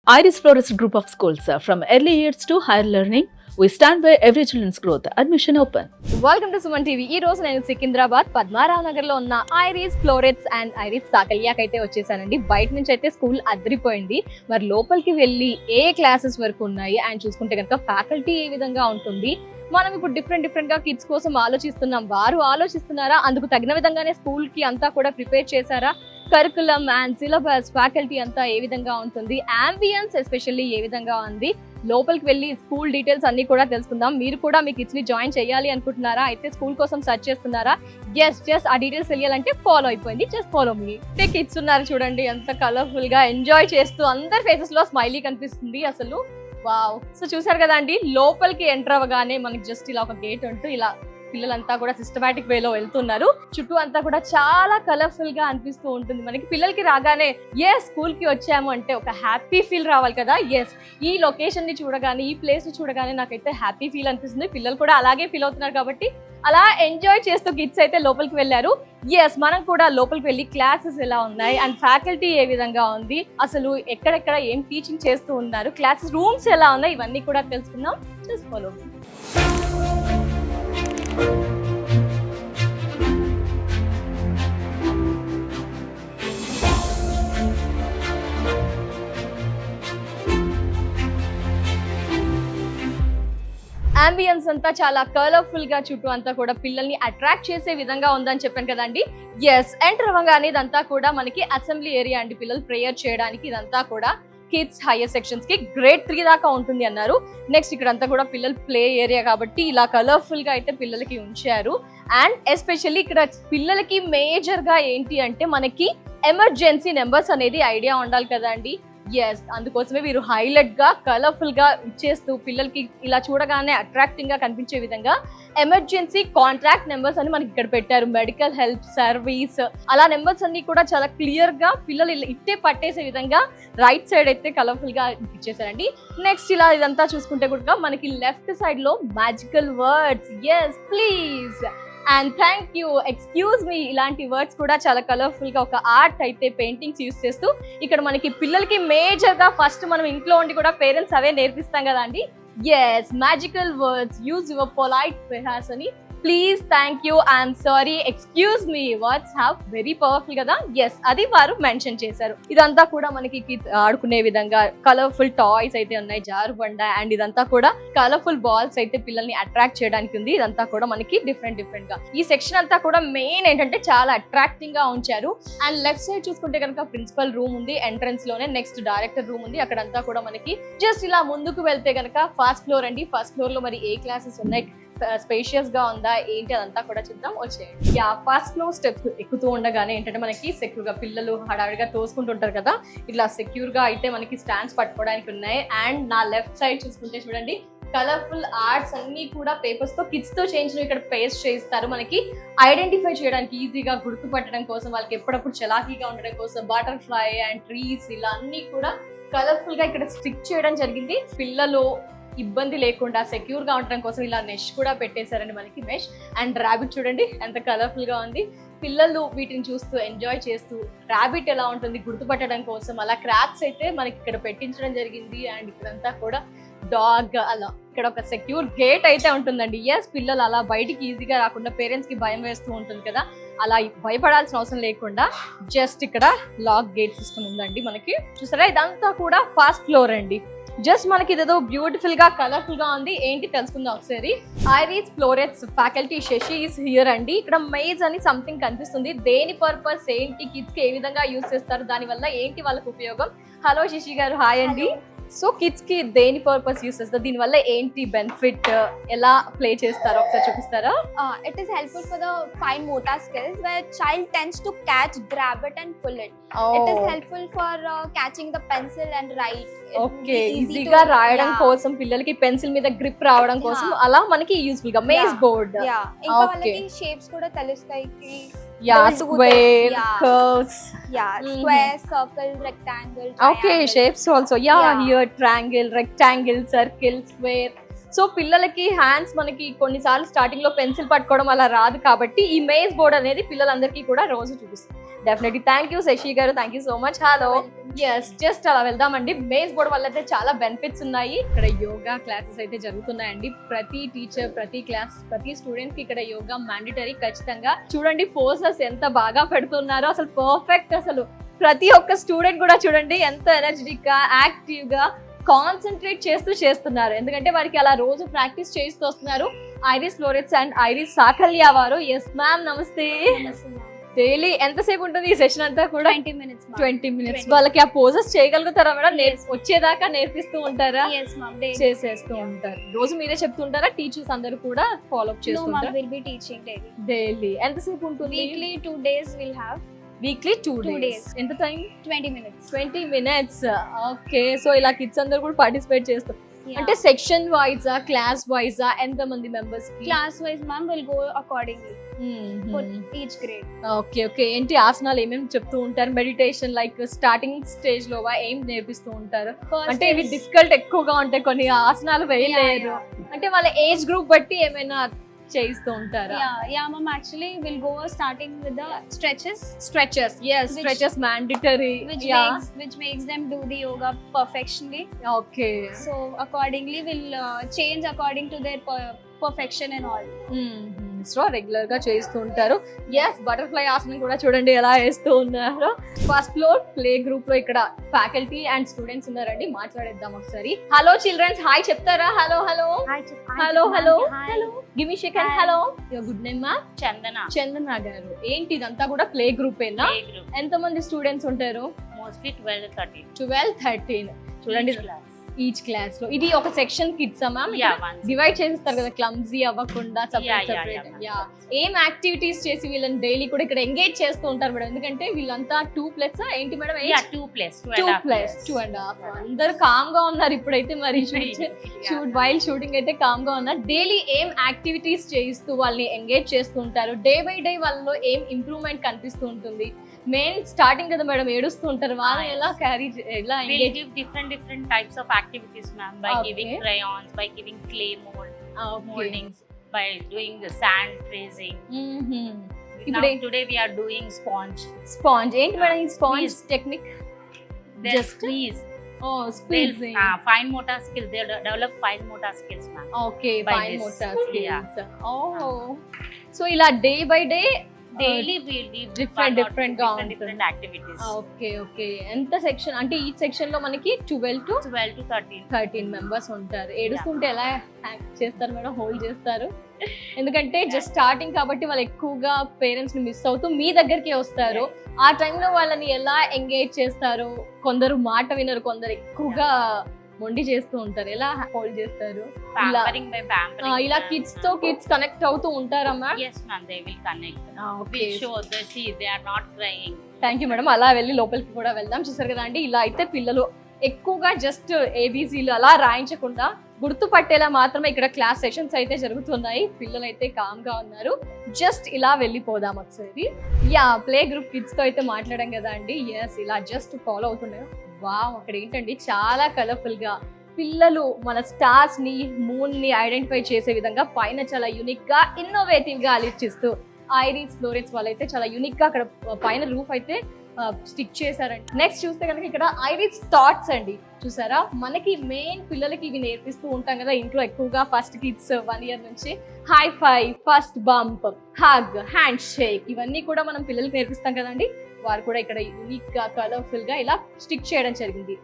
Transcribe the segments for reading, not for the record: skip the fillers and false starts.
Iris Florist Group of Schools, from early years to higher learning, we stand by every children's growth. Admission open. Welcome to Suman TV. ఈ రోజు నేను సికింద్రాబాద్ పద్మారావు నగర్ లో ఉన్న iris florets and iris సాకల్యాకి అయితే వచ్చేసానండి. బయట నుంచి అయితే స్కూల్ అదిరిపోయింది. మరి లోపలికి వెళ్ళి ఏ క్లాసెస్ వరకు ఉన్నాయి అండ్ చూసుకుంటే కనుక ఫ్యాకల్టీ ఏ విధంగా ఉంటుంది, మనం ఇప్పుడు డిఫరెంట్ గా కిడ్స్ కోసం ఆలోచిస్తున్నాం. వారు ఆలోచిస్తున్నారా? అందుకు తగిన విధంగానే స్కూల్ కి అంతా కూడా ప్రిపేర్ చేశారా? కరికులం అండ్ సిలబస్, ఫ్యాకల్టీ అంతా ఏ విధంగా ఉంటుంది, అంబియన్స్ ఎస్పెషల్లీ ఏ విధంగా ఉంది, లోపలికి వెళ్ళి స్కూల్ డీటెయిల్స్ అన్ని కూడా తెలుసుకుందాం. మీరు కూడా మీ కిడ్స్ ని జాయిన్ చేయాలి అనుకుంటున్నారా? అయితే స్కూల్ కోసం సర్చ్ చేస్తున్నారా? జస్ట్ ఆ డీటెయిల్స్ తెలియాలంటే ఫాలో అయిపోయింది. Just follow me. కిడ్స్ ఉన్నారు చూడండి, ఎంత కలర్ఫుల్ గా ఎంజాయ్ చేస్తూ, అందరి ఫేసెస్ లో స్మైలీ కనిపిస్తుంది అసలు. వావ్. సో చూసారు కదా అండి, లోపలికి ఎంటర్ అవ్వగానే మనకి జస్ట్ ఇలా ఒక గేట్ ఉంటూ ఇలా పిల్లలంతా కూడా సిస్టమాటిక్ వేలో వెళ్తున్నారు. చుట్టూ అంతా కూడా చాలా కలర్ఫుల్ గా అనిపిస్తూ ఉంటుంది. మనకి పిల్లలకి రాగానే స్కూల్ కి వచ్చాము అంటే ఒక హ్యాపీ ఫీల్ రావాలి కదా. ఈ లొకేషన్ ని చూడగానే, ఈ ప్లేస్ ని చూడగానే నాకైతే హ్యాపీ ఫీల్ అనిపిస్తుంది. పిల్లలు కూడా అలాగే ఫీల్ అవుతున్నారు కాబట్టి అలా ఎంజాయ్ చేస్తూ కిడ్స్ అయితే లోపలికి వెళ్ళారు. మనం కూడా లోపలికి వెళ్ళి క్లాసెస్ ఎలా ఉన్నాయి అండ్ ఫ్యాకల్టీ ఏ విధంగా ఉంది, అసలు ఎక్కడెక్కడ ఏం టీచింగ్ చేస్తూ ఉన్నారు, క్లాసెస్ రూమ్స్ ఎలా ఉన్నాయి, ఇవన్నీ కూడా తెలుసుకుందాం. Just follow. అంబియన్స్ అంతా చాలా కలర్ఫుల్ గా, చుట్టూ అంతా కూడా పిల్లల్ని అట్రాక్ట్ చేసే విధంగా ఉందని చెప్పాను కదండి. ఎంటర్ అవ్వగానే ఇదంతా కూడా మనకి అసెంబ్లీ ఏరియా అండి. పిల్లలు ప్రేయర్ చేయడానికి ఇదంతా కూడా కిడ్స్ హైయర్ సెక్షన్స్ కి గ్రేడ్ 3 దాకా ఉంటుంది అన్నారు. నెక్స్ట్ ఇక్కడంతా కూడా పిల్లలు ప్లే ఏరియా కాబట్టి ఇలా కలర్ఫుల్ గా అయితే పిల్లలకి ఉంచారు. అండ్ ఎస్పెషల్లీ ఇక్కడ పిల్లలకి మేజర్ గా ఏంటి అంటే మనకి ఎమర్జెన్సీ నెంబర్స్ అనేది ఐడియా ఉండాలి కదండి. అందుకోసమే వీరు హైలైట్ గా కలర్ఫుల్ గా ఇచ్చేస్తూ పిల్లలకి ఇలా చూడగానే అట్రాక్టింగ్ గా కనిపించే విధంగా ఎమర్జెన్సీ కాంటాక్ట్ నెంబర్స్ అని మనకి ఇక్కడ పెట్టారు. మెడికల్ హెల్ప్ సర్వీస్, అలా నెంబర్స్ అన్ని కూడా చాలా క్లియర్ గా పిల్లలు ఇట్టే పట్టేసే విధంగా రైట్ సైడ్ అయితే కలర్ఫుల్ గా ఇచ్చేసారండి. నెక్స్ట్ ఇలా ఇదంతా చూసుకుంటే కూడా మనకి లెఫ్ట్ సైడ్ లో magical words, please and thank you, excuse me, ఇలాంటి వర్డ్స్ కూడా చాలా కలర్ఫుల్ గా ఒక ఆర్ట్ అయితే పెయింటింగ్స్ యూస్ చేస్తూ ఇక్కడ మనకి పిల్లలకి మేజర్ గా ఫస్ట్ మనం ఇంట్లో ఉండి కూడా పేరెంట్స్ అవే నేర్పిస్తాం కదా అండి. Magical words, use your polite phrases అని, please, thank you, I'm sorry, excuse me, words have very powerful కదా. అది వారు మెన్షన్ చేశారు. ఇదంతా కూడా మనకి కిడ్స్ ఆడుకునే విధంగా కలర్ఫుల్ టాయ్స్ అయితే ఉన్నాయి, జారుబండ, అండ్ ఇదంతా కూడా కలర్ఫుల్ బాల్స్ అయితే పిల్లల్ని అట్రాక్ట్ చేయడానికి ఉంది. ఇదంతా కూడా మనకి డిఫరెంట్ గా ఈ సెక్షన్ అంతా కూడా మెయిన్ ఏంటంటే చాలా అట్రాక్టింగ్ గా ఉంచారు. అండ్ లెఫ్ట్ సైడ్ చూసుకుంటే కనుక ప్రిన్సిపల్ రూమ్ ఉంది, ఎంట్రన్స్ లోనే. నెక్స్ట్ డైరెక్టర్ రూమ్ ఉంది. అక్కడంతా కూడా మనకి జస్ట్ ఇలా ముందుకు వెళ్తే కనుక ఫస్ట్ ఫ్లోర్ అండి. ఫస్ట్ ఫ్లోర్ లో మరి ఏ క్లాసెస్ ఉన్నాయి, స్పేషియస్ గా ఉందా ఏంటి, అదంతా కూడా చూద్దాం. వచ్చేయండి. ఫస్ట్ ఫ్లోర్ స్టెప్స్ ఎక్కుతూ ఉండగానే ఏంటంటే మనకి సెక్యూర్ గా పిల్లలు హడావిడిగా తోసుకుంటుంటారు కదా, ఇట్లా సెక్యూర్ గా అయితే మనకి స్టాండ్స్ పట్టుకోవడానికి ఉన్నాయి. అండ్ నా లెఫ్ట్ సైడ్ చూసుకుంటే చూడండి, కలర్ఫుల్ ఆర్ట్స్ అన్ని కూడా పేపర్స్ తో కిడ్స్ తో చేయించిన ఇక్కడ పేస్ట్ చేయిస్తారు. మనకి ఐడెంటిఫై చేయడానికి ఈజీగా గుర్తుపట్టడం కోసం, వాళ్ళకి ఎప్పుడప్పుడు చలాకీగా ఉండడం కోసం బటర్ఫ్లై అండ్ ట్రీస్ ఇలా అన్ని కూడా కలర్ఫుల్ గా ఇక్కడ స్టిక్ చేయడం జరిగింది. పిల్లలు ఇబ్బంది లేకుండా సెక్యూర్ గా ఉండడం కోసం ఇలా మెష్ కూడా పెట్టేశారండి మనకి. మెష్ అండ్ ర్యాబిట్ చూడండి ఎంత కలర్ఫుల్ గా ఉంది. పిల్లలు వీటిని చూస్తూ ఎంజాయ్ చేస్తూ ర్యాబిట్ ఎలా ఉంటుంది గుర్తుపట్టడం కోసం అలా క్రాఫ్ట్స్ అయితే మనకి ఇక్కడ పెట్టించడం జరిగింది. అండ్ ఇక్కడంతా కూడా డాగ్, అలా ఇక్కడ ఒక సెక్యూర్ గేట్ అయితే ఉంటుందండి. పిల్లలు అలా బయటికి ఈజీగా రాకుండా, పేరెంట్స్ కి భయం వేస్తూ ఉంటుంది కదా, అలా భయపడాల్సిన అవసరం లేకుండా జస్ట్ ఇక్కడ లాక్ గేట్ సిస్టమ్ ఉందండి మనకి. చూసారా, ఇదంతా కూడా ఫస్ట్ ఫ్లోర్ అండి. జస్ట్ మనకి ఇదేదో బ్యూటిఫుల్ గా కలర్ఫుల్ గా ఉంది. ఏంటి తెలుసుకుందాం ఒకసారి. Iris Florets faculty Shashi is here అండి. ఇక్కడ మేజ్ అని సంథింగ్ కనిపిస్తుంది. దేని పర్పస్ ఏంటి, కిడ్స్ కి ఏ విధంగా యూజ్ చేస్తారు, దాని వల్ల ఏంటి వాళ్ళకి ఉపయోగం. హలో శశి గారు, హాయ్ అండి. సో కిడ్స్ కి దేని పర్పస్ యూస్ చేస్తారు, దీని వల్ల ఏంటి బెనిఫిట్, ఎలా ప్లే చేస్తారో ఒకసారి చూపిస్తారా? It is helpful for the fine motor skills where child tends to catch, grab it and pull it. It is helpful for catching the pencil and write. Okay, ఈజీగా రాయడం కోసం, పిల్లలకి పెన్సిల్ మీద grip రావడం కోసం అలా మనకి యూస్ఫుల్ గా మేజ్ బోర్డ్. ఇంకా వాళ్ళకి షేప్స్ కూడా తెలుస్తాయి. Square, curves, square, circle, rectangle. Okay, shapes also. Here triangle, rectangle, circle, square. So పిల్లలకి హ్యాండ్స్ మనకి కొన్నిసార్లు స్టార్టింగ్ లో పెన్సిల్ పట్టుకోవడం అలా రాదు కాబట్టి ఈ మేజ్ బోర్డ్ అనేది పిల్లలందరికీ కూడా రోజు చూపిస్తుంది. డెఫినెట్లీ థ్యాంక్ యూ శశి గారు, thank you so much. Hello, yes just అలా వెళ్దామండి. మేజ్ బోర్డ్ వల్ల అయితే చాలా బెనిఫిట్స్ ఉన్నాయి. ఇక్కడ యోగా క్లాసెస్ అయితే జరుగుతున్నాయండి. ప్రతి టీచర్, ప్రతి క్లాస్, ప్రతి స్టూడెంట్ కి ఇక్కడ యోగా మ్యాండేటరీ. ఖచ్చితంగా చూడండి పోజెస్ ఎంత బాగా పెడుతున్నారో, అసలు పర్ఫెక్ట్. అసలు ప్రతి ఒక్క స్టూడెంట్ కూడా చూడండి ఎంత ఎనర్జెటిక్ గా, యాక్టివ్ గా, కాన్సన్ట్రేట్ చేస్తున్నారు. ఎందుకంటే వారికి అలా రోజు ప్రాక్టీస్ చేస్తూ వస్తున్నారు. Iris florets and Iris Sakalya వారు. ఎస్ మ్యామ్, నమస్తే. డైలీ ఎంతసేపు ఉంటుంది ఈ సెషన్ అంతా కూడా? 20 minutes. వాళ్ళకి ఆ పోజెస్ చేయగలుగుతారా మేడం? వచ్చేదాకా నేర్పిస్తూ ఉంటారా? చేసేస్తూ ఉంటారు. రోజు మీరే చెప్తుంటారా? టీచర్స్ అందరూ కూడా ఫాలో అప్ చేస్తుంటారా? డైలీ ఎంతసేపు ఉంటుంది? Weekly 2 days. ఎంత టైం? 20 minutes. ఓకే, సో ఇలా కిడ్స్ అందరూ కూడా పార్టిసిపేట్ చేస్తారు. అంటే సెక్షన్ వైజ్, క్లాస్ వైజ్, ఎంత మంది members? Class wise ma'am will go accordingly for each grade. Okay okay. ఏంటి ఆసనాలు ఏమేమి చెప్తూ ఉంటారు? మెడిటేషన్ లైక్ స్టార్టింగ్ స్టేజ్ లో ఏం నేర్పిస్తూ ఉంటారు? అంటే ఇవి డిఫికల్ట్ ఎక్కువగా ఉంటాయి, కొన్ని ఆసనాలు వేయలేరు. అంటే వాళ్ళ ఏజ్ గ్రూప్ బట్టి ఏమైనా చేయిస్తూ ఉంటారా? Yeah ma'am, actually we'll go starting with the stretches, yes, stretches mandatory, which makes them do the yoga perfectionly. Okay, so accordingly we'll change according to their perfection and all. So regular గా చేస్తూ ఉంటారు. Yes, butterfly ఆసనం కూడా చూడండి ఎలా వేస్తూ ఉన్నారు. First floor play group లో ఇక్కడ ఫ్యాకల్టీ అండ్ స్టూడెంట్స్ ఉన్నారండి. మాట్లాడేద్దాం ఒకసారి. హలో చిల్డ్రన్స్, హాయ్ చెప్తారా? Hello hello hello hello hello, give me shake hand. Hello, your good name మా? చందన గారు. ఏంటి ఇదంతా కూడా ప్లే గ్రూప్ ఏనా? ఎంత మంది స్టూడెంట్స్ ఉంటారు? మోస్ట్లీ 12-13 చూడండి ఈచ్ క్లాస్ లో. ఇది ఒక సెక్షన్ కిడ్స్ మ్యామ్? డివైడ్ చేస్తారు కదా, క్లమ్జీ అవ్వకుండా సెపరేట్. ఏం యాక్టివిటీస్ చేసి వీళ్ళని డైలీ కూడా ఇక్కడ ఎంగేజ్ చేస్తూ ఉంటారు మేడం? ఎందుకంటే వీళ్ళంతా 2+ ఏంటి మేడం? 2+2.5. అందరు కామ్ గా ఉన్నారు ఇప్పుడైతే. మరి వైల్ షూటింగ్ అయితే కామ్ గా ఉన్నారు. డైలీ ఏం యాక్టివిటీస్ చేయిస్తూ వాళ్ళని ఎంగేజ్ చేస్తూ ఉంటారు? డే బై డే వాళ్ళలో ఏం ఇంప్రూవ్మెంట్ కనిపిస్తూ ఉంటుంది? మెయిన్ స్టార్టింగ్ కదా మేడం, ఏడుస్తూ ఉంటారు. వాళ్ళు ఎలా క్యారీ, ఎలా we'll give different types of activities ma'am, by giving crayons, by giving clay moldings, by doing the sand tracing. Today we are doing sponge. ఏంటి మేడం ఈ sponge technique? Just squeeze. Squeezing. Fine motor skills, they develop fine motor skills ma'am. Okay, by fine this. motor skills. So ఇలా day by day daily we'll give different activities. Okay. ఎంత section అంటే ఈ section లో మనకి 12 to 13 members ఉంటారు. ఏడుస్తుంటే ఎలా చేస్తారు మేడం? హోల్డ్ చేస్తారు? ఎందుకంటే జస్ట్ స్టార్టింగ్ కాబట్టి వాళ్ళు ఎక్కువగా పేరెంట్స్ ని మిస్ అవుతూ మీ దగ్గరికి వస్తారు. ఆ టైంలో వాళ్ళని ఎలా ఎంగేజ్ చేస్తారు? కొందరు మాట వినరు, కొందరు ఎక్కువగా మొండి చేస్తూ ఉంటారు. ఎలా హోల్డ్ చేస్తారు? ఇలా కిడ్స్ తో కిడ్స్ కనెక్ట్ అవుతూ ఉంటారా ma'am? Yes ma'am, they will connect. We'll show, they see, they are not crying. Thank you madam. అలా వెళ్ళి లోపలికి కూడా వెళ్దాం. చూసారు కదా అండి, ఇలా అయితే పిల్లలు ఎక్కువగా జస్ట్ ఏబీసీలు అలా రాయించకుండా గుర్తుపట్టేలా మాత్రమే ఇక్కడ క్లాస్ సెషన్స్ అయితే జరుగుతున్నాయి. పిల్లలు అయితే కామ్ గా ఉన్నారు. జస్ట్ ఇలా వెళ్ళిపోదాం ఒకసారి. ప్లే గ్రూప్ కిడ్స్ తో అయితే మాట్లాడాం కదా అండి. ఎస్, ఇలా జస్ట్ ఫాలో అవుతున్నాయి. వావ్, అక్కడ ఏంటండి చాలా కలర్ఫుల్ గా పిల్లలు మన స్టార్స్ ని, మూన్ ని ఐడెంటిఫై చేసే విధంగా పైన చాలా యూనిక్ గా, ఇన్నోవేటివ్ గా ఆలోచిస్తూ ఐరిస్ ఫ్లోరెట్స్ వాళ్ళైతే చాలా యూనిక్ గా అక్కడ పైన రూఫ్ అయితే స్టిక్ చేశారండి. నెక్స్ట్ చూస్తే కనుక ఇక్కడ ఐరిస్ థాట్స్ అండి. చూసారా, మనకి మెయిన్ పిల్లలకి ఇవి నేర్పిస్తూ ఉంటాం కదా ఇంట్లో ఎక్కువగా. ఫస్ట్ కిడ్స్ 1 year నుంచి high five, first bump, hug, hand shake, ఇవన్నీ కూడా మనం పిల్లలకి నేర్పిస్తాం కదండి. వారు కూడా ఇక్కడ యూనిక్ గా, కలర్ఫుల్ గా ఇలా స్టిక్ చేయడం జరిగింది.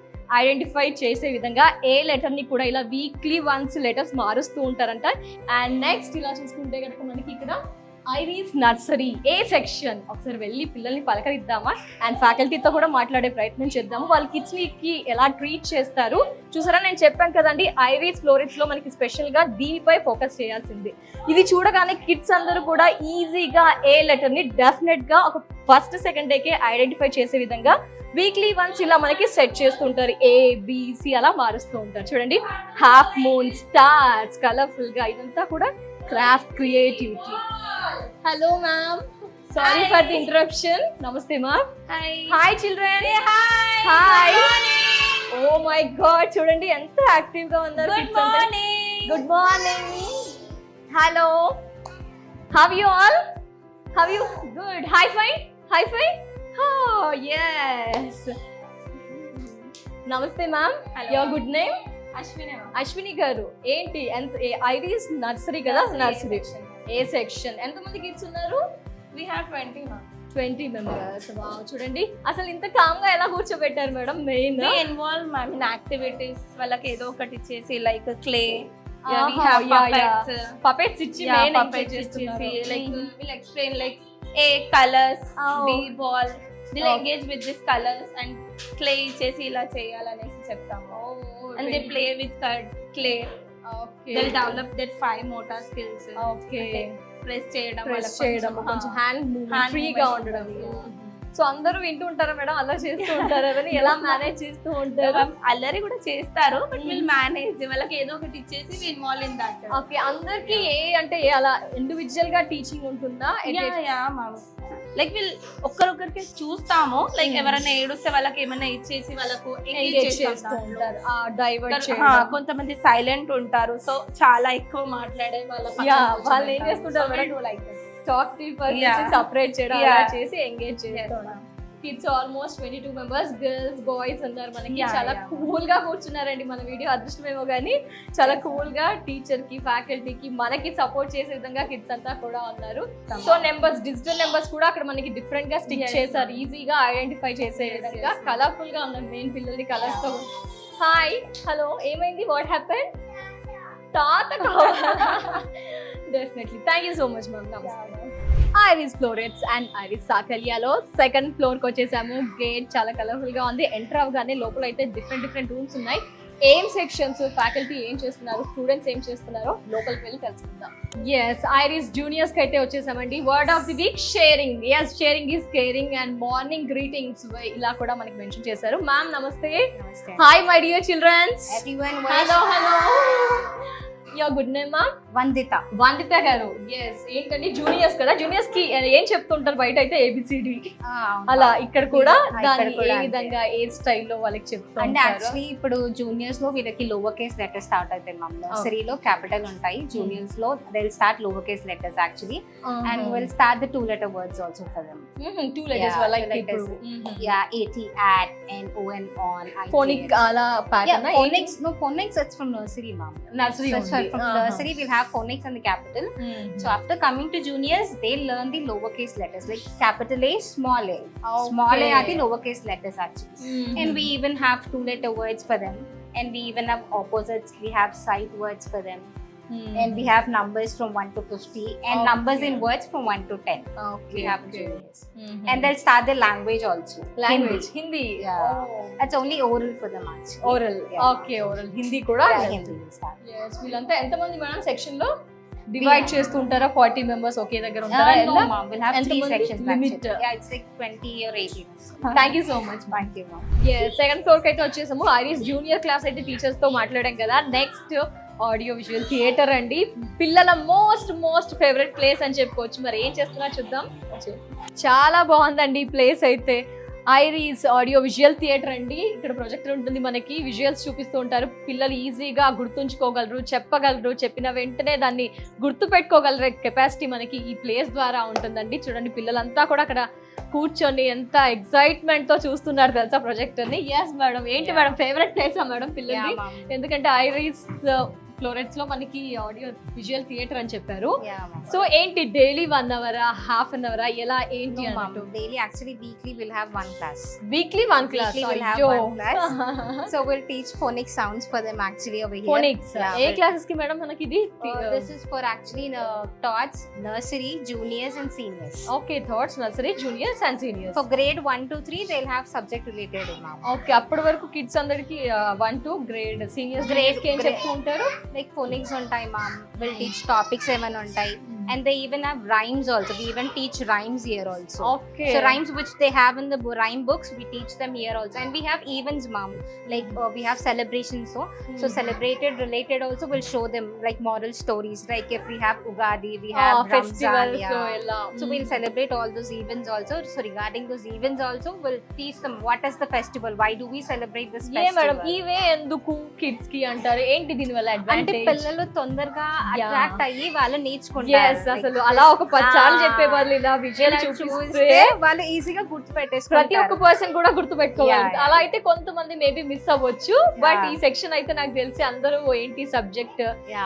ఐడెంటిఫై చేసే విధంగా ఏ లెటర్ ని కూడా ఇలా వీక్లీ వన్స్ లెటర్స్ మారుస్తూ ఉంటారంట. అండ్ నెక్స్ట్ ఇలా చూసుకుంటే కనుక మనకి ఇక్కడ ఐరిస్ నర్సరీ ఏ సెక్షన్. ఒకసారి వెళ్ళి పిల్లల్ని పలకరిద్దామా అండ్ ఫ్యాకల్టీతో కూడా మాట్లాడే ప్రయత్నం చేద్దాము. వాళ్ళ కిడ్స్ కి ఎలా ట్రీట్ చేస్తారు చూసారా. నేను చెప్పాను కదండి, ఐరిస్ ఫ్లోరెట్స్ లో మనకి స్పెషల్ గా దీనిపై ఫోకస్ చేయాల్సింది. ఇది చూడగానే కిడ్స్ అందరూ కూడా ఈజీగా ఏ లెటర్ ని డెఫినెట్ గా ఒక ఫస్ట్ సెకండ్ డేకే ఐడెంటిఫై చేసే విధంగా వీక్లీ వన్స్ ఇలా మనకి సెట్ చేస్తుంటారు. ABC అలా మారుస్తూ ఉంటారు. చూడండి, హాఫ్ మూన్, స్టార్స్, కలర్ఫుల్ గా, ఇదంతా కూడా craft creativity. Hello ma'am, sorry for the interruption. Namaste ma'am. Hi children. Hi. Oh my God, చూడండి ఎంత యాక్టివ్ గా ఉన్నారు. Good morning. Hello, how you all? How you? Good. High five, high five, yes. Namaste ma'am, your good name? Ashwini గారు. ఏంటి ఎంత Iris nursery కదా? Nursery A section. ఎంతమంది kids ఉన్నారు? We have 20 now. 20 members. Wow, చూడండి అసలు ఇంత కామ్ గా ఎలా కూర్చోబెట్టారు madam? Main We involve ma'am in activities. వాళ్ళకి ఏదో ఒకటి ఇచ్చేసి like clay. Yeah, we have puppets. Puppets ఇచ్చి Yeah, మెయిన్ puppets ఇచ్చేసి like we'll explain like A colors, B ball. They'll engage with these colors and clay ఇచ్చేసి ఇలా చేయాలనేసి చెప్తాము. And they play with clay. Okay They'll develop that 5 motor skills. Okay. Press చేయడం, press వాళ్ళకి చేయడం, కొంచెం hand hand ఫ్రీగా movement ఉండడం. ఉంటుంది. సో అందరూ వింటూ ఉంటారా మేడం? అలా చేస్తూ ఉంటారా? అని ఎలా మేనేజ్ చేస్తూ ఉంటారు? అల్లరి కూడా చేస్తారు బట్ విల్ మేనేజ్. వాళ్ళకి ఏదో ఒకటి ఇచ్చేసి we involve in that. Okay, అందరికి ఏ అంటే ఏ అలా ఇండివిజువల్ గా టీచింగ్ ఉంటుందా? లైక్ వీళ్ళు ఒక్కరొక్కరికి చూస్తాము. లైక్ ఎవరైనా ఏడుస్తే వాళ్ళకి ఏమైనా ఇచ్చేసి వాళ్ళకు ఎంగేజ్ చేస్తూ ఉంటారు, డైవర్ట్ చేయడం. కొంతమంది సైలెంట్ ఉంటారు, సో చాలా ఎక్కువ మాట్లాడే వాళ్ళు ఏం చేస్తుంటారు madam? Like talk Yeah. Separate చేయడం Yeah. అలా చేసి ఎంగేజ్ చేస్తాం. Kids almost 22 members, girls boys ఉన్నారు మనకి. Yeah, చాలా yeah. కూల్ గా కూర్చున్నారండి. మన వీడియో అదృష్టమేమో కానీ చాలా కూల్ గా టీచర్ కి, ఫ్యాకల్టీకి, మనకి సపోర్ట్ చేసే విధంగా కిడ్స్ అంతా కూడా ఉన్నారు. సో నెంబర్స్, డిజిటల్ నెంబర్స్ కూడా అక్కడ మనకి డిఫరెంట్ గా స్టిక్ Yes, చేశారు, ఈజీగా ఐడెంటిఫై చేసే విధంగా. yes. కలర్ఫుల్ గా ఉన్నారు మెయిన్ పిల్లల్ని కలర్స్ తో. హాయ్, హలో, ఏమైంది? What happen? తాత definitely. Thank you so much ma'am. Namaste. Iris florets and Iris సాకల్యాలో సెకండ్ ఫ్లోర్ కి వచ్చేసాము. గేట్ చాలా కలర్ఫుల్ గా ఉంది. ఎంటర్ అవగానే లోపల అయితే డిఫరెంట్ రూమ్స్ ఉన్నాయి. ఏం సెక్షన్స్, ఫ్యాకల్టీ ఏం చేస్తున్నారు, స్టూడెంట్స్ ఏం చేస్తున్నారో లోపలికి వెళ్ళి తెలుసుకుందాం. ఎస్, ఐరిస్ జూనియర్స్ కి అయితే వచ్చేసామండి. Word of the week sharing. Yes, sharing is caring and morning greetings ఇలా కూడా మనకి మెన్షన్ చేశారు. మ్యామ్ నమస్తే. Hi my dear childrens. Everyone, hello hello. Your good name ma'am? Vandita. Vandita గారు. ఎస్, ఏంటండి జూనియర్స్ కదా, జూనియర్స్ కి ఏం చెప్తుంటారు బయట అయితే? ABCD అలా ఇక్కడ కూడా దాన్ని ఏ విధంగా ఏ స్టైల్లో వాళ్ళకి చెప్తారు? అంటే యాక్చువల్లీ ఇప్పుడు జూనియర్స్ లో వీళ్ళకి లోవర్ కేస్ లెటర్స్ స్టార్ట్ అవుతాయి మ్యామ్. నర్సరీలో క్యాపిటల్ ఉంటాయి, జూనియర్స్ లో they'll start lower case letters actually, and will start the 2 letter words also for them. 2 letters Yeah, like 2 letters. ఇప్పుడు Yeah, AT, at, and ON, on, I, phonic అలా Yeah, pattern. phonics. No, phonics it's from nursery ma'am. Nursery So from nursery we'll have phonics and the capital. So after coming to juniors, they learn the lowercase letters like capital A, small a. Small a are the lowercase letters actually. And we even have 2 letter words for them. And we even have opposites. We have sight words for them. And we have numbers from 1 to 50 and numbers in words from 1 to 10. We have juniors. And they'll start the language also. Language Hindi. Yeah. That's only oral for them actually. Oral. Yeah. Okay, oral Hindi కూడా. Yeah, Hindi will start. Yes, వీళ్ళంతా ఎంతమంది madam section లో divide చేస్తూ ఉంటారా? 40 members ఒకే దగ్గర ఉంటారా? No ma'am, we'll have 3 ఎంతమంది? sections Limit. actually. Yeah, it's like 20 or 18. Thank you so much. Thank you ma'am. Second floor కి అయితే వచ్చేసాము. ఐరిస్ జూనియర్ క్లాస్ అయితే టీచర్స్ తో మాట్లాడాం కదా. నెక్స్ట్ ఆడియో విజువల్ థియేటర్ అండి. పిల్లల మోస్ట్ ఫేవరెట్ ప్లేస్ అని చెప్పుకోవచ్చు. మరి ఏం చేస్తున్నా చూద్దాం. చాలా బాగుందండి ఈ ప్లేస్ అయితే. ఐరిస్ ఆడియో విజువల్ థియేటర్ అండి. ఇక్కడ ప్రొజెక్టర్ ఉంటుంది, మనకి విజువల్స్ చూపిస్తూ ఉంటారు. పిల్లలు ఈజీగా గుర్తుంచుకోగలరు, చెప్పగలరు, చెప్పిన వెంటనే దాన్ని గుర్తు పెట్టుకోగలరు కెపాసిటీ మనకి ఈ ప్లేస్ ద్వారా ఉంటుందండి. చూడండి పిల్లలంతా కూడా అక్కడ కూర్చొని ఎంత ఎక్సైట్మెంట్ తో చూస్తున్నారు తెలుసా ప్రొజెక్టర్ ని. ఎస్ మేడం, ఏంటి మేడం ఫేవరెట్ ప్లేసా మేడం పిల్లల్ని? Yeah ma'am. ఎందుకంటే ఐరిస్ ఫ్లోరెట్స్ లో మనకి ఆడియో విజువల్ థియేటర్ అని చెప్పారు. Yeah ma'am. సో ఏంటి daily 1 hour, half an hour, ఎలా ఏంటి No, ma'am. అన్నట్టు? Daily actually weekly we'll have 1 class. Weekly 1 class. Weekly we'll have 1 class. So we'll teach phonic sounds for them actually over here. Phonics Yeah, ఏ we'll- classes కి madam మనకి ఇది? This is for actually tots, nursery, juniors and seniors. Okay, thirds nursery, juniors and seniors. For grade 1 to 3 they'll have subject related ma'am. Okay, అప్పటి వరకు kids అందరికి 1 to grade seniors Grade- కి ఏం చెప్తూ ఉంటారు? Like phonics ఉంటాయి ma'am. We'll teach topics ఏమైనా ఉంటాయి. And they even have rhymes also. We even teach rhymes here also. Okay, So rhymes which they have in the rhyme books, we teach them here also. And we have events ma'am. Like we have celebrations so celebrated related also we'll show them like moral stories. Like if we have Ugadi, we have Ramzan. Festivals Yeah. ఎలా? So we'll celebrate all those events also. So regarding those events also, we'll teach them what is the festival, why do we celebrate this A madam festival. ఇవే ఎందుకు kids కి అంటారు? ఏంటి దీని వల్ల అంటే advantage? పిల్లలు తొందరగా Yeah. అట్రాక్ట్ అయ్యి వాళ్ళు నేర్చుకుంటారు. Yes, ఎస్ అసలు అలా ఒక 10 సార్లు చెప్పే బదులు ఇలా విజువల్ చూపిస్తే వాళ్ళు ఈజీగా గుర్తు ప్రతి ఒక్క పర్సన్ కూడా గుర్తు పెట్టుకోవాలి. Yeah. అలా అయితే కొంతమంది మేబీ మిస్ అవ్వచ్చు. బట్ ఈ సెక్షన్ అయితే నాకు తెలిసి అందరూ ఏంటి సబ్జెక్ట్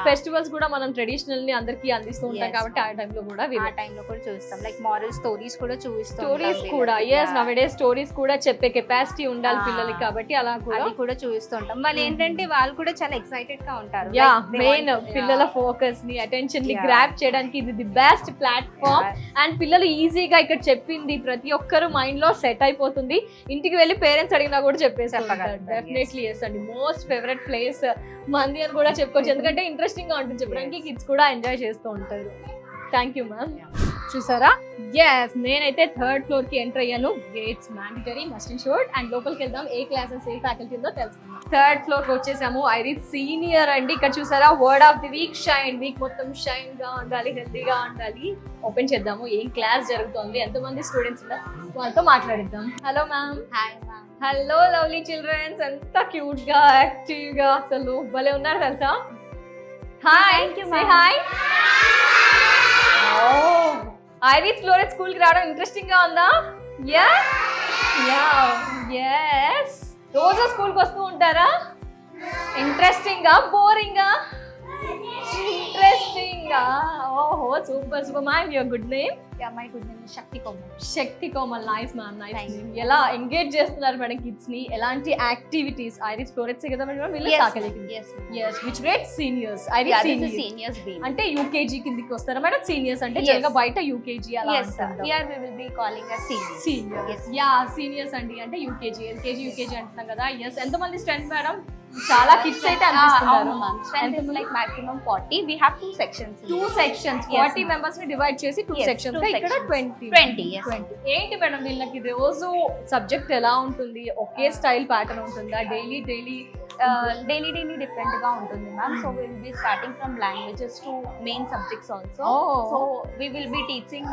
ఫెస్టివల్స్ కూడా మనం ట్రెడిషనల్ ని అందరికి అందిస్తూ ఉంటాం Yes. కాబట్టి ఆ టైంలో కూడా ఆ టైంలో కూడా చూస్తాం, లైక్ మారల్ స్టోరీస్ కూడా చూపిస్తాం. స్టోరీస్ కూడా ఎస్ నవడే స్టోరీస్ కూడా చెప్పే కెపాసిటీ ఉండాలి పిల్లలకి కాబట్టి అలా కూడా అది కూడా చూస్తుంటాం. వాళ్ళు ఏంటంటే వాళ్ళు కూడా చాలా ఎక్సైటెడ్ గా ఉంటారు. Yeah Like, they main want to- పిల్లల ఫోకస్ ని అటెన్షన్ ని Yeah. గ్రాప్ చేయడానికి ఇది ది బెస్ట్ ప్లాట్ఫామ్. అండ్ పిల్లలు ఈజీగా ఇక్కడ చెప్పింది ప్రతి ఒక్కరు మైండ్ లో సెట్ అయిపోతుంది. ఇంటికి వెళ్ళి పేరెంట్స్ అడిగినా కూడా చెప్పేస్తారు. చెప్పగలుగుతారు, డెఫినెట్లీ ఎస్ అండి. మోస్ట్ ఫేవరెట్ ప్లేస్ మంది అని కూడా చెప్పుకోవచ్చు, ఎందుకంటే ఇంట్రెస్టింగ్ గా ఉంటుంది చెప్పడానికి. కిడ్స్ కూడా ఎంజాయ్ చేస్తూ ఉంటారు. Thank you ma'am. చూసారా, ఎస్ నేనైతే 3rd ఫ్లోర్ కి ఎంటర్ అయ్యాను. Gates mandatory must and should. And లోపలికి వెళ్దాం, ఏ క్లాసెస్ ఏ ఫ్యాకల్టీ ఉందో తెలుసుకుందాం. 3rd ఫ్లోర్ కి వచ్చేసాము. ఐరిస్ సీనియర్ అండి. ఇక్కడ చూసారా, word of the week shine. Week మొత్తం షైన్ గా ఉండాలి, హెల్తీగా ఉండాలి. ఓపెన్ చేద్దాము, ఏం క్లాస్ జరుగుతుంది, ఎంతమంది స్టూడెంట్స్ ఉన్నారు వాళ్ళతో మాట్లాడిద్దాం. Hello ma'am. Hi ma'am. Hello lovely childrens, ఎంత క్యూట్ గా యాక్టివ్ గా అసలు భలే ఉన్నారు తెలుసా. Hi, Thank you, say ma'am. Hi. Iris Floret school కి రావడం ఇంట్రెస్టింగ్ గా ఉందా? యా యా yes రోజు స్కూల్ కి వస్తూ ఉంటారా? ఇంట్రెస్టింగ్ గా బోరింగ్ గా? ఇంట్రెస్టింగ్ గా. ఓహో super super. Ma'am your good name? Yeah, my good name is Shakti Komal. Shakti Komal. Nice ma'am, nice Thank name. you. ఎలా ఎంగేజ్ చేస్తున్నారు మేడం కిడ్స్ ని? ఎలాంటి యాక్టివిటీస్? ఐరిస్ ఫ్లోరెట్స్ కదా మేడం వీళ్ళ సాకలికి? Yes. yes which grade? seniors. Yeah, iris this is seniors seniors B. అంటే UKG కిందికి వస్తారా madam? Seniors అంటే Yes. జనరల్గా బయట యూకేజీ అలా Yes, అంటారు. here we will be calling as seniors. Seniors. Yes. Yeah seniors అండి, అంటే యూకేజీ ఎల్కేజీ యూకేజీ అంటున్నాం కదా. ఎస్ ఎంతమంది స్ట్రెంత్ మేడం? చాలా కిడ్స్ అయితే అనిపిస్తున్నారు. Strength is like maximum 40. We have 2 sections. 2 sections, Yes, 40 ma'am. Members ని డివైడ్ చేసి 2 Yes, సెక్షన్స్. 2 ఇక్కడ sections. 20. 20, yes. 20. ఏంటి మేడం వీళ్ళకి రోజు సబ్జెక్ట్ ఎలా ఉంటుంది? ఒకే స్టైల్ ప్యాటర్న్ ఉంటుందా? డైలీ Daily different గా ఉంటుంది ma'am. So we will be starting from languages to main subjects also. Oh. So we will be teaching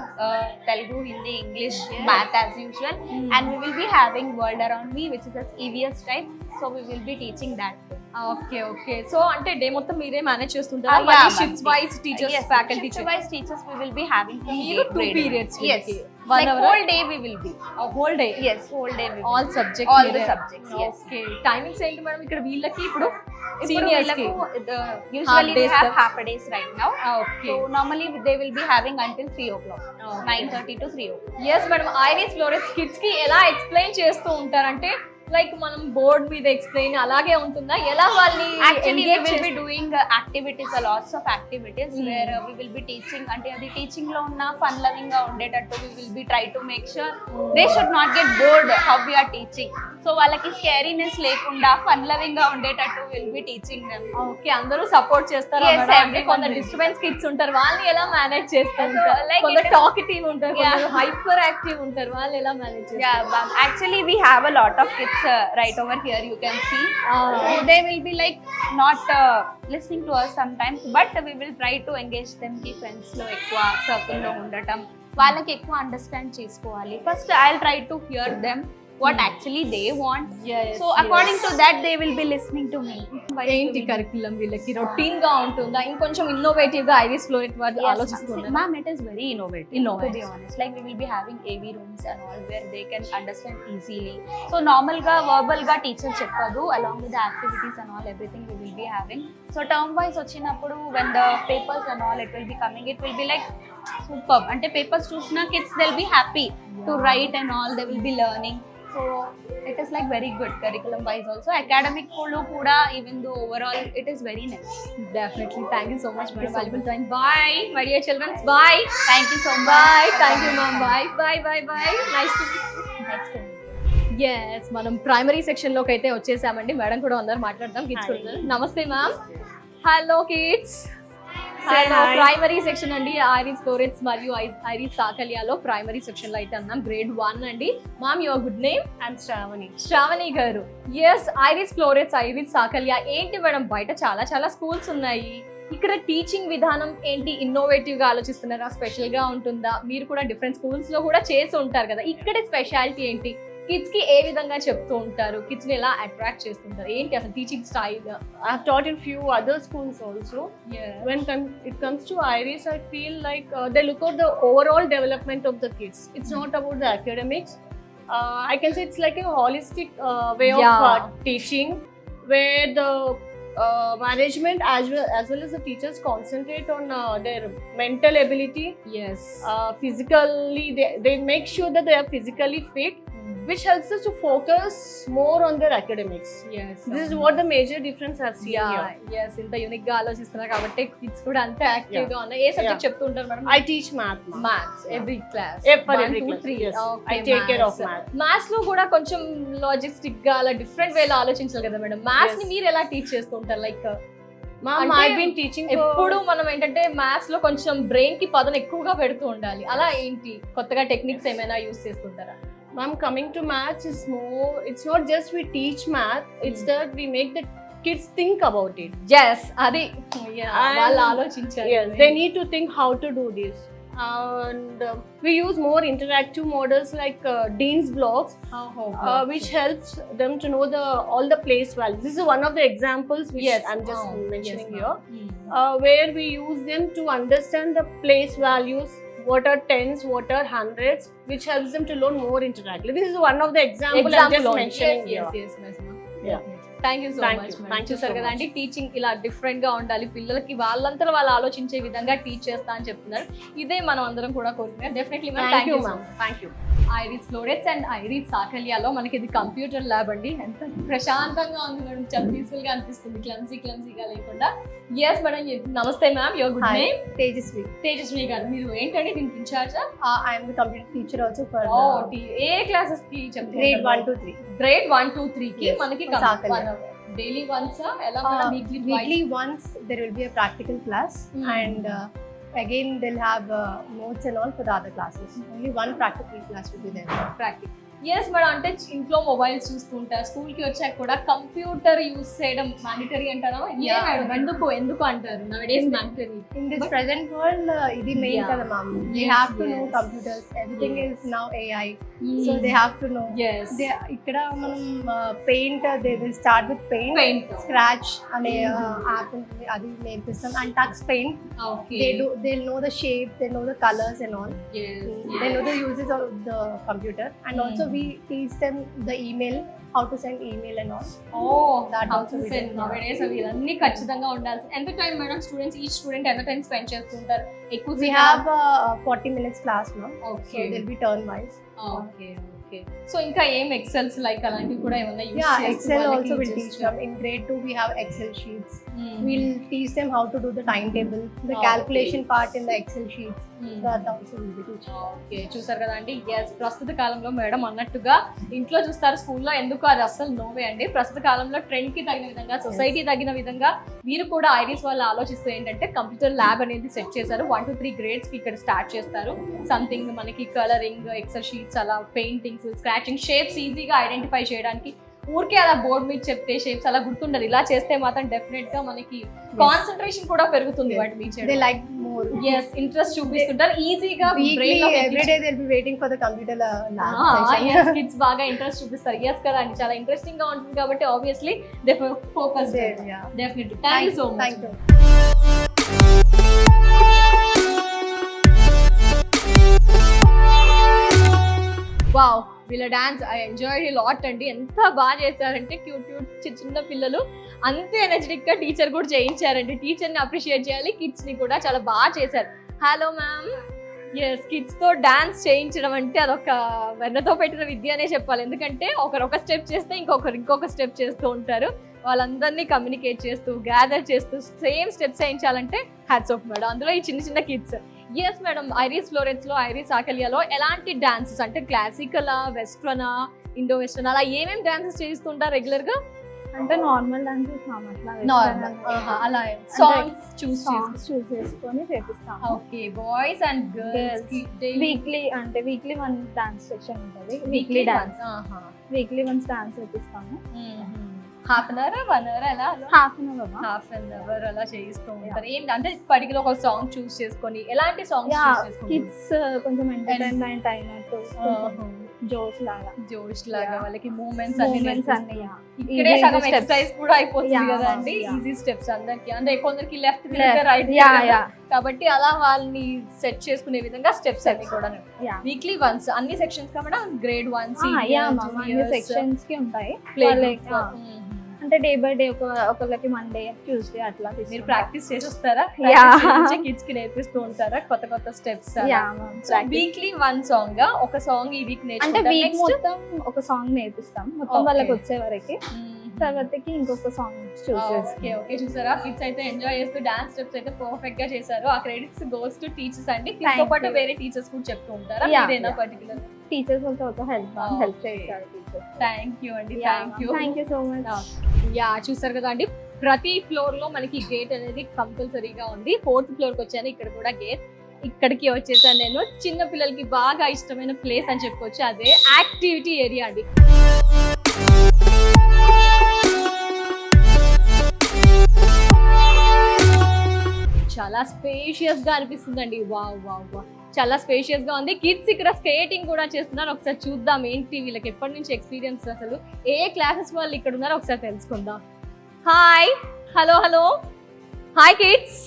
Telugu, Hindi, English, math as usual. And we will be having World Around Me, which is as EVS type. So we will be teaching that too. Okay okay. So అంటే day మొత్తం మీరే manage చేస్తుంటారా? Yeah, మళ్ళీ ma'am. Shifts wise teachers Yes, faculty shift wise teachers we will be having from మీరు 2 grade. periods Yes. వీళ్ళకి. 1 Like hour whole day we will be. Whole day. Yes, whole day we will all be. Subjects All the subjects, yes. Okay. Timings ఏంటి madam ఇక్కడ వీళ్ళకి? ఇప్పుడు ఇప్పుడు seniors కి వీళ్ళకు usually we days have కదా? half a days right now. Okay. So normally they will be having until 3 o'clock. 9:30 to 3 o'clock. Yes madam. Iris Florets kids కి ఎలా ఎక్స్ప్లెయిన్ చేస్తూ ఉంటారంటే లైక్ మనం బోర్డ్ మీద ఎక్స్ప్లెయిన్ అలాగే ఉంటుందా? ఎలా వాళ్ళని Actually we engage will be చేస్తారు? doing activities, lots of activities where we will be teaching అంటే అది టీచింగ్ లో ఉన్న ఫన్ లవింగ్ గా ఉండేటట్టు we will be try to make sure they should not get bored how we are teaching. So వాళ్ళకి స్కేరీనెస్ లేకుండా fun loving గా ఉండేటట్టు we will be teaching them. Okay. అందరూ సపోర్ట్ చేస్తారా Yes, మేడం? అంటే everyone కొంత will. డిస్టర్బెన్స్ కిడ్స్ ఉంటారు, వాళ్ళని ఎలా మేనేజ్ చేస్తారు? So, like కొంత it is- టాకిటివ్ ఉంటారు, Yeah. హైపర్ యాక్టివ్ ఉంటారు, వాళ్ళు ఎలా మేనేజ్ Yeah, చేస్తారు? actually we have a lot of kids right over here you can see. So they will be like not listening to us sometimes, but we will try to engage them ki friends lo ఎక్కువ circle లో ఉండటం, వాళ్ళకి ఎక్కువ understand చేసుకోవాలి. First I'll try to hear them what actually they want. Yes, So according to that they will be listening to me. ఏంటి curriculum వీళ్ళకి routine గా ఉంటుందా? ఇంకొంచెం ఇన్నోవేటివ్ గా ఐరిస్ ఫ్లోరెట్ వాళ్ళు ఆలోచిస్తున్నారు? Ma'am, it is very innovative. Innovative. To be honest, like we will be having AV rooms and all where they can understand easily. So normal ga verbal ga teacher cheppadu, along with the activities and all everything we will be having. So term wise vachinappudu when the papers and all it will be coming, it will be like superb. Ante papers chusna kids they'll be happy to write and all, they will be learning. So it is like very good curriculum wise also. Academic kuda even though overall it is very nice. Definitely. Thank you so much for your valuable time. Bye, my dear children. Bye. Thank you so much. Bye. Thank you, ma'am. Bye. Bye. Bye. Bye. Nice to meet you. Nice to meet you. Yes మనం primary section లోకి అయితే వచ్చేసామండి. Madam కూడా అందరు మాట్లాడదాం. Kids కూడా ఉన్నారు. నమస్తే ma'am. Hello kids. Hello. Primary section అండి ఐరిస్ ఫ్లోరెట్స్ మరియు ఐరిస్ సాకలియాలో ప్రైమరీ సెక్షన్ లో అయితే అన్నాం. గ్రేడ్ 1 అండి. Ma'am your good name? I'm Shravani. Shravani గారు. Yes Iris Florets Iris Sakalya ఏంటి మేడం? బయట చాలా స్కూల్స్ ఉన్నాయి, ఇక్కడ టీచింగ్ విధానం ఏంటి? ఇన్నోవేటివ్ గా ఆలోచిస్తున్నారా? స్పెషల్ గా ఉంటుందా? మీరు కూడా డిఫరెంట్ స్కూల్స్ లో కూడా చేసి ఉంటారు కదా, ఇక్కడ స్పెషాలిటీ ఏంటి? కిడ్స్ కి ఏ విధంగా చెప్తూ ఉంటారు, కిడ్స్ ని ఎలా అట్రాక్ట్ చేస్తుంటారు, ఏంటి అసలు teaching style? I've taught in few other schools also. When it comes to Iris, I feel like they look at the overall development of the kids. It's not about the academics. I can say it's like a holistic way of teaching, where the management as well as the teachers concentrate on their mental ability. Yes. Physically, they make sure that they are physically fit, which helps us to focus more on their academics. Yes. This is what the major difference I've seen here. Yes, ఇంత unique గా ఆలోచిస్తున్నారు కాబట్టి kids కూడా అంతే active గా ఉన్నాయి. ఏ subject చెప్తూ ఉంటారు madam? I teach math. Maths every class. For every class. Yes. I take care of math. Maths లో కూడా కొంచెం లాజిస్టిక్ గా అలా డిఫరెంట్ వేలో ఆలోచించాలి కదా మేడం. మ్యాథ్స్ ని మీరు ఎలా టీచ్ చేస్తూ ఉంటారు? Like Ma'am, I've been teaching ఎప్పుడు మనం ఏంటంటే మ్యాథ్స్ లో కొంచెం బ్రెయిన్ కి పదం ఎక్కువగా పెడుతూ ఉండాలి. అలా ఏంటి కొత్తగా టెక్నిక్స్ ఏమైనా యూస్ చేస్తుంటారా? Ma'am, coming to maths is more, it's not just we teach math, it's that we make the kids think about it. Yes, అది వాళ్ళు ఆలోచించాలి. Yes, they need to think how to do this. And we use more interactive models like Dean's blocks, which helps them to know all the place values. This is one of the examples which I'm just mentioning here, where we use them to understand the place values, what are tens, what are hundreds, which helps them to learn more interactively. This is one of the examples I'm just mentioning here. Yeah. Thank you so Thank much. you. Thank you చూసారు so కదండి, teaching ఇలా different గా ఉండాలి, పిల్లలకి వాళ్ళంతా వాళ్ళు ఆలోచించే విధంగా టీచ్ చేస్తా అని చెప్తున్నారు. ఇదే మనం అందరం కూడా కోరుకున్నాం. Definitely Thank you, ma'am. Thank you. Iris florets and Iris సాకల్యాలో మనకి ఇది కంప్యూటర్ ల్యాబ్ అండి. ఎంత ప్రశాంతంగా ఉంది మేడం, చాలా పీస్ఫుల్ గా అనిపిస్తుంది, క్లమ్సీగా లేకుండా. ఎస్ మేడం, నమస్తే ma'am, your good name? Tejasvi. Tejasvi గారు, మీరు ఏంటండి దీనికి ఇన్ఛార్జా? I am the computer teacher also for ఏ క్లాసెస్ కి చెప్తారు? grade 1 to 3. గ్రేడ్ 1 to 3 కి Yes, మనకి Sakalya. డైలీ వన్స్ ఎలా Weekly once there will be a practical class and again they'll have notes and all for the other classes. Only one practical class will be there. Practice. Yes madam, అంటే ఇంట్లో mobiles చూస్తుంటారు, school కి వచ్చాక కూడా computer use చేయడం mandatory అంటారా? Yeah. Madam, ఎందుకు అంటారు nowadays mandatory? In this present world, ఇది main kada ma'am. They Yes, have to yes. know computers. Everything Yes. is now AI. So they have to know. Yes. ఇక్కడ మనం paint, they will start with paint. Scratch అనే app ఉంటుంది, అది నేర్పిస్తాం. And Tux Paint, okay. they'll know the shapes, they know the colors and all. They know the uses of the computer, and also we teach them the email, how to send email and all. That also we do. నవడేస్ అవి ఇవన్నీ ఖచ్చితంగా ఉండాల్సి. ఎంత time madam students, each student ఎంత time spend చేస్తుంటారు? ఎక్కువ We have 40 minutes class now, so okay. they'll be turn wise. Okay. So ఇంకా ఏం ఎక్సెల్స్ లైక్ అలాంటివి కూడా ఏమన్నా use Yeah, Excel also will teach them. In grade 2 we have Excel sheets. We'll teach them how to do the timetable, the calculation part in the Excel sheets. That also will be teaching. Okay, చూసారు కదండి. Yes, ప్రస్తుత కాలంలో madam అన్నట్టుగా ఇంట్లో చూస్తారు, స్కూల్లో ఎందుకు, అది అస్సలు నోవే అండి. ప్రస్తుత కాలంలో ట్రెండ్ కి తగిన విధంగా, సొసైటీ తగిన విధంగా వీరు కూడా ఐరిస్ వాళ్ళు ఆలోచిస్తూ ఏంటంటే కంప్యూటర్ ల్యాబ్ అనేది సెట్ చేశారు. 1 to 3 గ్రేడ్స్ కి ఇక్కడ స్టార్ట్ చేస్తారు. సంథింగ్ మనకి కలరింగ్, ఎక్సెల్ షీట్స్, అలా పెయింటింగ్స్, స్క్రాచింగ్, షేప్స్ ఈజీగా ఐడెంటిఫై చేయడానికి. ఊరికే అలా బోర్డ్ మీద చెప్తే షేప్స్ అలా గుర్తుండదు. ఇలా చేస్తే మాత్రం డెఫినెట్ గా మనకి కాన్సన్ట్రేషన్ కూడా పెరుగుతుంది వాటి మీద They చేయడం. like more. ఎస్, ఇంట్రెస్ట్ చూపిస్తుంటారు ఈజీగా. Weekly, every day they'll be waiting for the computer lab session. Kids బాగా ఇంట్రెస్ట్ చూపిస్తారు. ఎస్ కదా అండి, చాలా ఇంట్రెస్టింగ్ గా ఉంటుంది కాబట్టి obviously they focus. Yeah. Definitely. Thank you so much. Thank you. Wow, వీళ్ళ dance I enjoyed a lot అండి. ఎంత బాగా చేశారంటే, క్యూట్ చిన్న పిల్లలు అంతే ఎనర్జెటిక్ గా టీచర్ కూడా చేయించారండి. టీచర్ ని అప్రిషియేట్ చేయాలి, కిడ్స్ ని కూడా చాలా బాగా చేశారు. Hello ma'am. ఎస్, కిడ్స్ తో డాన్స్ చేయించడం అంటే అదొక వెన్నతో పెట్టిన విద్య అనే చెప్పాలి. ఎందుకంటే ఒకరు ఒక స్టెప్ చేస్తే ఇంకొక స్టెప్ చేస్తూ ఉంటారు. వాళ్ళందరినీ కమ్యూనికేట్ చేస్తూ, గ్యాదర్ చేస్తూ సేమ్ స్టెప్స్ వేయించాలంటే హ్యాట్స్ ఆఫ్ మేడం. అందులో ఈ చిన్న kids. Yes madam, Iris Florets లో, ఐరిస్ సాకల్యాలో ఎలాంటి డాన్సెస్ అంటే క్లాసికల్, వెస్ట్రనా, ఇండో వెస్ట్రన్, అలా ఏమేమి డాన్సెస్ చేస్తుంటారు రెగ్యులర్ గా? అంటే నార్మల్ డాన్సెస్ అట్లా నార్మల్, అలా సాంగ్స్ చూస్ చేసుకొని చేపిస్తాం. Okay, boys and girls weekly one dance section ఉంటుంది. వీక్లీ వన్స్ డాన్స్ చేపిస్తాము. హాఫ్ అన్ అవర్, 1 అవర్, అలా హాఫ్ అన్ అవర్ అలా చేయిస్తూ ఉంటారు. ఏంటి అంటే పర్టికులర్ ఒక సాంగ్ చూస్ చేసుకొని, ఎలాంటి సాంగ్స్ చూస్ చేసుకుంటారు? కిడ్స్ కొంచెం ఎంటర్టైన్మెంట్ అయినట్టు జోష్ లాగా జోష్ లాగా Yeah. వాళ్ళకి మూమెంట్స్ మూమెంట్స్ అన్ని ఇక్కడే Easy సగం steps. ఎక్సర్సైజ్ కూడా అయిపోతుంది Yeah, కదా అండి. yeah. ఈజీ స్టెప్స్ అందరికి అంటే కొందరికి లెఫ్ట్ తిరిగితే రైట్ యా కాబట్టి అలా వాళ్ళని సెట్ చేసుకునే విధంగా స్టెప్స్ అన్ని కూడా యా వీక్లీ వన్స్ అన్ని సెక్షన్స్ కాబట్టి గ్రేడ్ 1 యా అన్ని సెక్షన్స్ కి ఉంటాయి ప్లే వాళ్ళకి, అంటే డే బై డే ఒకళ్ళకి మండే ట్యూస్డే అట్లా మీరు ప్రాక్టీస్ చేసి వస్తారా? Yeah. కిడ్స్ కి నేర్పిస్తూ ఉంటారా కొత్త కొత్త స్టెప్స్? యా వీక్లీ 1 సాంగ్ ఒక సాంగ్ ఈ వీక్ అంటే వీక్ నేర్చుకుంటారు. మొత్తం ఒక సాంగ్ నేర్పిస్తాం మొత్తం Okay. వాళ్ళకి వచ్చే వరకు తర్వాతకి ఇంకొక సాంగ్ చూస్ ఓకే చేసుకుంటాం. ఓకే చూసారా కిడ్స్ అయితే ఎంజాయ్ చేస్తూ డాన్స్ స్టెప్స్ అయితే పర్ఫెక్ట్ గా చేశారు. ఆ క్రెడిట్స్ గోస్ టు టీచర్స్ అండి. Thank దీంతో పాటు you. వేరే టీచర్స్ కూడా చెప్తూ ఉంటారా? Yeah, మీరేనా yeah. Particular? Teachers also help Okay. చేస్తారు టీచర్స్. థ్యాంక్ యూ అండి. Thank you. Thank you so much. Yeah చూసారు కదా అండి, ప్రతి ఫ్లోర్ లో మనకి గేట్ అనేది కంపల్సరీగా ఉంది. 4th ఫ్లోర్ కి వచ్చాను, ఇక్కడ కూడా గేట్. ఇక్కడికి వచ్చేసాను నేను. చిన్న పిల్లలకి బాగా ఇష్టమైన ప్లేస్ అని చెప్పుకోవచ్చు, అదే యాక్టివిటీ ఏరియా అండి. చాలా స్పేషియస్ గా అనిపిస్తుందండి. వావ్ వావ్ వావ్, చాలా స్పేషియస్ గా ఉంది. కిడ్స్ ఇక్కడ స్కేటింగ్ కూడా చేస్తున్నారు. ఒకసారి చూద్దాం ఏంటి వీళ్ళకి ఎప్పటి నుంచి ఎక్స్పీరియన్స్, అసలు ఏ క్లాసెస్ వాళ్ళు ఇక్కడ ఉన్నారో ఒకసారి తెలుసుకుందాం. Hi, hello hello, hi kids.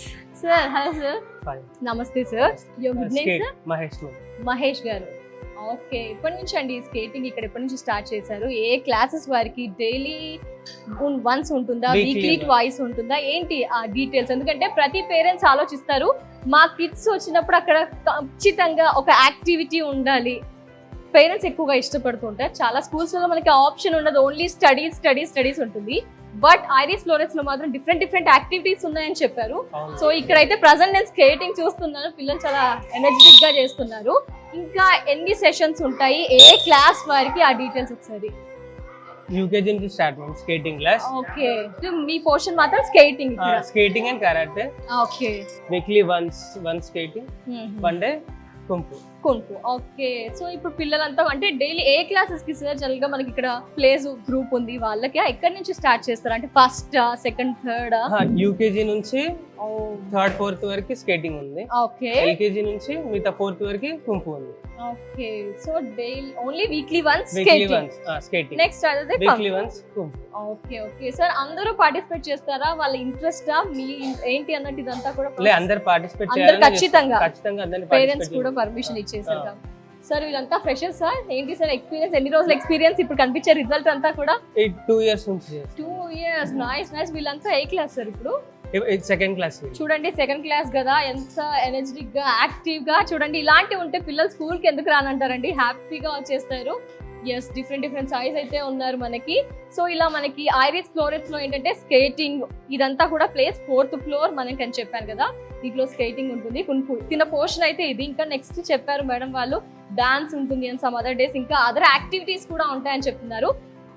Sir hello sir. నమస్తే sir. Your good name sir? Mahesh గారు. ఓకే, ఎప్పటి నుంచి అండి స్కేటింగ్ ఇక్కడ ఎప్పటి నుంచి స్టార్ట్ చేశారు? ఏ క్లాసెస్ వారికి డైలీ వన్స్ ఉంటుందా, వీక్లీ ట్వైస్ ఉంటుందా, ఏంటి ఆ డీటెయిల్స్? ఎందుకంటే ప్రతి పేరెంట్స్ ఆలోచిస్తారు మా కిడ్స్ వచ్చినప్పుడు అక్కడ ఖచ్చితంగా ఒక యాక్టివిటీ ఉండాలి. పేరెంట్స్ ఎక్కువగా ఇష్టపడుతుంటారు. చాలా స్కూల్స్లో మనకి ఆప్షన్ ఉండదు, ఓన్లీ స్టడీస్ ఉంటుంది. బట్ ఐరిస్ ఫ్లోరెట్స్ లో మాత్రం డిఫరెంట్ యాక్టివిటీస్ ఉన్నాయని చెప్పారు. సో ఇక్కడైతే ప్రజెంట్ నేను స్కేటింగ్ చూస్తున్నాను, పిల్లలు చాలా ఎనర్జెటిక్ గా చేస్తున్నారు. ఇంకా ఎన్ని సెషన్స్ ఉంటాయి, ఏ క్లాస్ వారికి, ఆ డీటెయిల్స్ ఒకసారి. యూకేజీ నుంచి start ma'am skating class. Okay, మీ పోర్షన్ మాత్రం skating. Skating and karate. Okay, weekly one skating, one day kung fu. Okay. So ఇప్పుడు పిల్లలంతా అంటే డైలీ ఏ క్లాసెస్ కి సార్? జనరల్ గా మనకి ఇక్కడ ప్లేస్ గ్రూప్ ఉంది, వాళ్ళకి ఎక్కడి నుంచి స్టార్ట్ చేస్తారు? అంటే ఫస్ట్, సెకండ్, థర్డ్? యూకేజీ నుంచి 3rd 4th వరకు స్కేటింగ్ ఉంది. ఓకే, ఎల్కేజీ నుంచి మిగతా 4th వరకు కుంఫు ఉంది. Okay. So daily only weekly once weekly once skating, next అదే weekly once kung fu. Okay sir. అందరూ పార్టిసిపేట్ చేస్తారా? వాళ్ళ ఇంట్రెస్టా మీ ఏంటి అన్నట్టు ఇదంతా కూడా? అందరు పార్టిసిపేట్ అందరూ చేయాలి ఖచ్చితంగా అందరిని పేరెంట్స్ కూడా పర్మిషన్ ఇచ్చేసారు కదా. సార్ వీళ్ళంతా ఫ్రెషర్స్ సార్, ఏంటి సార్ ఎక్స్పీరియన్స్? ఎన్ని రోజుల ఎక్స్పీరియన్స్? ఇప్పుడు కనిపించే రిజల్ట్ అంతా కూడా 2 years నుంచి. 2 years. నైస్. వీళ్ళంతా ఏ క్లాస్ సార్ ఇప్పుడు? Second class. చూడండి, సెకండ్ క్లాస్ కదా, ఎంత ఎనర్జెటిక్ గా, యాక్టివ్ గా. చూడండి, ఇలాంటివి ఉంటే పిల్లలు స్కూల్ కి ఎందుకు రానంటారండి, హ్యాపీగా వచ్చేస్తారు. ఎస్, డిఫరెంట్ సైజ్ అయితే ఉన్నారు మనకి. సో ఇలా మనకి ఐరిస్ ఫ్లోరెట్స్ లో ఏంటంటే స్కేటింగ్ ఇదంతా కూడా ప్లేస్ 4th ఫ్లోర్ మనకి అని చెప్పాను కదా. దీంట్లో స్కేటింగ్ ఉంటుంది, తిన్న పోర్షన్ అయితే ఇది. ఇంకా నెక్స్ట్ చెప్పారు మేడం వాళ్ళు డాన్స్ ఉంటుంది అండ్ సమ్ అదర్ డేస్ ఇంకా అదర్ యాక్టివిటీస్ కూడా ఉంటాయని చెప్తున్నారు.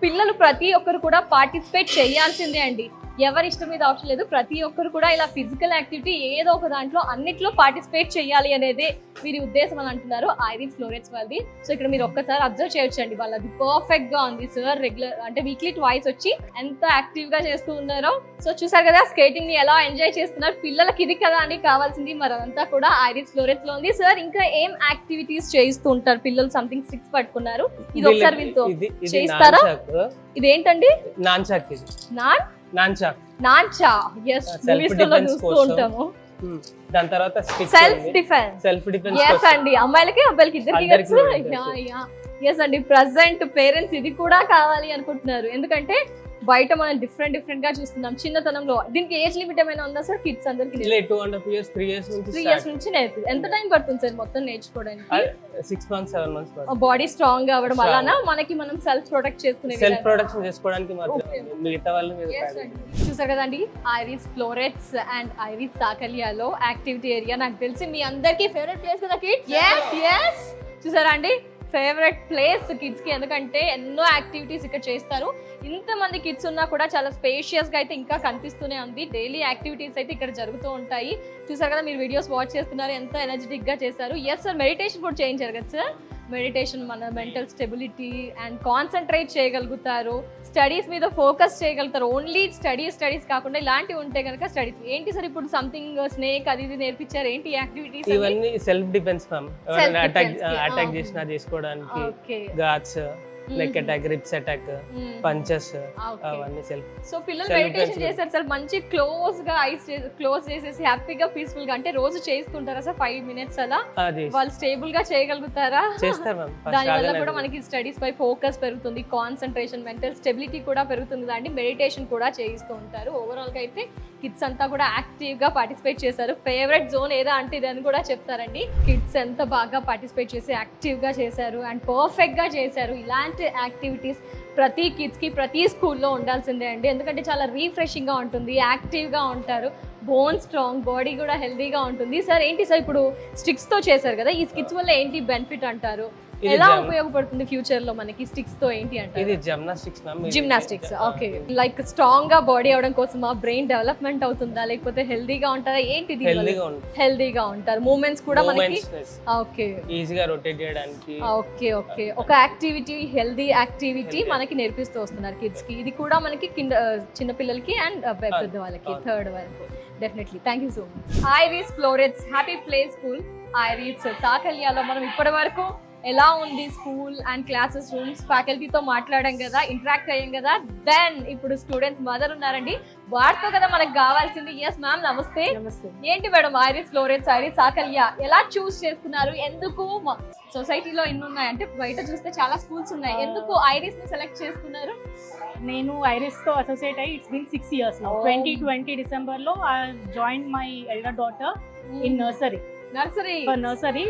పిల్లలు ప్రతి ఒక్కరు కూడా పార్టిసిపేట్ చేయాల్సిందే అండి. ఎవరి ఇష్టం మీద ఆప్షన్ లేదు. ప్రతి ఒక్కరు కూడా ఇలా ఫిజికల్ యాక్టివిటీ ఏదో ఒక దాంట్లో అన్నిట్లో పార్టిసిపేట్ చేయాలి అనేది వీరి ఉద్దేశం అని అంటున్నారు ఐరిస్ ఫ్లోరెట్స్ వాళ్ళది. సో ఇక్కడ మీరు ఒక్కసారి అబ్జర్వ్ చేయొచ్చండి, వాళ్ళది పర్ఫెక్ట్ గా ఉంది. సార్ రెగ్యులర్ అంటే వీక్లీ ట్వైస్ వచ్చి ఎంత యాక్టివ్ గా చేస్తూ ఉన్నారో. సో చూసారు కదా స్కేటింగ్ ని ఎలా ఎంజాయ్ చేస్తున్నారు. పిల్లలకి ఇది కదా అండి కావాల్సింది, మరి అదంతా కూడా ఐరిస్ ఫ్లోరెట్స్ లో ఉంది. సార్ ఇంకా ఏం యాక్టివిటీస్ చేయిస్తూ ఉంటారు పిల్లలు? సంథింగ్ స్టిక్స్ పట్టుకున్నారు, ఇది ఒకసారి వీళ్ళతో చేయిస్తారా? ఇదేంటండి? నాన్చాక్. ఇది నాన్చా. ఎస్, మూవీస్ లో చూస్తూ ఉంటాము. దాని తర్వాత సెల్ఫ్ డిఫెన్స్. ఎస్ అండి, అమ్మాయిలకి అబ్బాయిలకి ఇద్దరికి. ఎస్ అండి, ప్రెసెంట్ పేరెంట్స్ ఇది కూడా కావాలి అనుకుంటున్నారు. ఎందుకంటే బయట మనం డిఫరెంట్ గా చూస్తున్నాం చిన్నతనంలో. దీనికి ఏజ్ లిమిట్ ఏమైనా ఉందా సార్? కిడ్స్ అందరికి 2.5 years 3 years నుంచి నేర్పి. ఎంత టైం పడుతుంది సార్ మొత్తం నేర్చుకోవడానికి? 6 months 7 months. బాడీ స్ట్రాంగ్ అవ్వడం అలానా మనకి మనం సెల్ఫ్ ప్రొటెక్ట్ చేసుకునే సెల్ఫ్ ప్రొటెక్షన్ చేసుకోవడానికి మిగతా వాళ్ళ మీద. చూసారు కదండి ఐరిస్ ఫ్లోరెట్స్ అండ్ ఐరిస్ సాకలియాలో యాక్టివిటీ ఏరియా. నాకు తెలిసి మీ అందరికీ ఫేవరెట్ ప్లేస్ కదా కిడ్స్? ఎస్, చూసారా అండి, ఫేవరెట్ ప్లేస్ కిడ్స్ కి. ఎందుకంటే ఎన్నో యాక్టివిటీస్ ఇక్కడ చేస్తారు. ఇంతమంది కిడ్స్ ఉన్నా కూడా చాలా స్పేషియస్ గా అయితే ఇంకా కనిపిస్తూనే ఉంది. డైలీ యాక్టివిటీస్ అయితే ఇక్కడ జరుగుతూ ఉంటాయి. చూసారు కదా, మీరు వీడియోస్ వాచ్ చేస్తున్నారు, ఎంత ఎనర్జెటిక్ గా చేస్తారు. ఎస్ సార్, మెడిటేషన్ కూడా చేయించారు కదా సార్? మెడిటేషన్ మన మెంటల్ స్టెబిలిటీ అండ్ కాన్సన్ట్రేట్ చేయగలుగుతారు, స్టడీస్ మీద ఫోకస్ చేయగలుగుతారు. ఓన్లీ స్టడీస్ కాకుండా ఇలాంటివి ఉంటే కనుక స్టడీస్ ఏంటి సార్ ఇప్పుడు సంథింగ్ స్నేక్ అది ఇది నేర్పించారు, ఏంటి యాక్టివిటీస్? ఇవన్నీ self defence ma'am. Self attack defense కి. అటాక్ చేసినా చేసుకోవడానికి okay. Guts, neck attack, ribs attack, punches, అవన్నీ సెల్ఫ్. సో పిల్లలు Self మెడిటేషన్ defense. చేశారు సార్, మంచి క్లోజ్ గా ఐస్ క్లోజ్ చేసేసి హ్యాపీగా పీస్ఫుల్ గా, అంటే రోజు చేస్తుంటారా సార్ 5 minutes అలా? వాళ్ళు స్టేబుల్ గా చేయగలుగుతారా? చేస్తారు మ్యామ్. దాని వల్ల కూడా మనకి స్టడీస్ పై ఫోకస్ పెరుగుతుంది, కాన్సన్ట్రేషన్, మెంటల్ స్టెబిలిటీ కూడా పెరుగుతుంది అండి. మెడిటేషన్ కూడా చేయిస్తూ ఉంటారు. ఓవరాల్ గా అయితే కిడ్స్ అంతా కూడా యాక్టివ్ గా పార్టిసిపేట్ చేశారు. ఫేవరెట్ జోన్ ఏదా అంటే ఇదని కూడా చెప్తారండి. కిడ్స్ ఎంత బాగా పార్టిసిపేట్ చేసి యాక్టివ్ గా చేశారు అండ్ పర్ఫెక్ట్ గా చేశారు. ఇలాంటి యాక్టివిటీస్ ప్రతి కిడ్స్ కి ప్రతి స్కూల్లో ఉండాల్సిందే అండి, ఎందుకంటే చాలా రీఫ్రెషింగ్ గా ఉంటుంది, యాక్టివ్ గా ఉంటారు, బోన్ స్ట్రాంగ్, బాడీ కూడా హెల్దీగా ఉంటుంది. సార్ ఏంటి సార్ ఇప్పుడు స్టిక్స్ తో చేశారు కదా, ఈ స్కిట్స్ వల్ల ఏంటి బెనిఫిట్ అంటారు? ఎలా ఉపయోగపడుతుంది ఫ్యూచర్ లో మనకి స్టిక్స్ తో ఏంటి అంటే? ఇది gymnastics ma'am. Gymnastics. Okay. Like strong గా బాడీ అవడం కోసమా, బ్రెయిన్ డెవలప్మెంట్ అవుతుందా, లేకపోతే హెల్దీగా ఉంటారా ఏంటి? హెల్దీగా ఉంటారు, మూవ్మెంట్స్ కూడా మనకి ఓకే ఈజీగా రొటేట్ చేయడానికి. Okay okay. ఒక యాక్టివిటీ, హెల్దీ యాక్టివిటీ మనకి నేర్పిస్తూ వస్తున్నారు కిడ్స్ కి. ఇది కూడా మనకి చిన్న పిల్లలకి అండ్ పెద్ద వాళ్ళకి, థర్డ్ వరకు. Definitely. Thank you so much. Iris Florets happy play school Iris సాకల్యాలో మనం ఇప్పటి వరకు ఎలా ఉంది స్కూల్ అండ్ క్లాసెస్ రూమ్స్, ఫ్యాకల్టీతో మాట్లాడాం కదా, ఇంటరాక్ట్ అయ్యాం కదా. దెన్ ఇప్పుడు స్టూడెంట్స్ మదర్ ఉన్నారండి, వారితో కదా మనకు కావాల్సింది. ఎస్ మ్యామ్, నమస్తే. ఏంటి మేడం ఐరిస్ ఫ్లోరెట్స్, ఐరిస్ సాకల్య ఎలా చూస్ చేసుకున్నారు? ఎందుకు సొసైటీలో ఎన్ని ఉన్నాయి అంటే బయట చూస్తే చాలా స్కూల్స్ ఉన్నాయి, ఎందుకు ఐరిస్ ని సెలెక్ట్ చేసుకున్నారు? నేను ఐరిస్ తో అసోసియేట్ అయ్యి it's been 6 years now. 2020 December లో I joined my elder daughter in nursery. Nursery.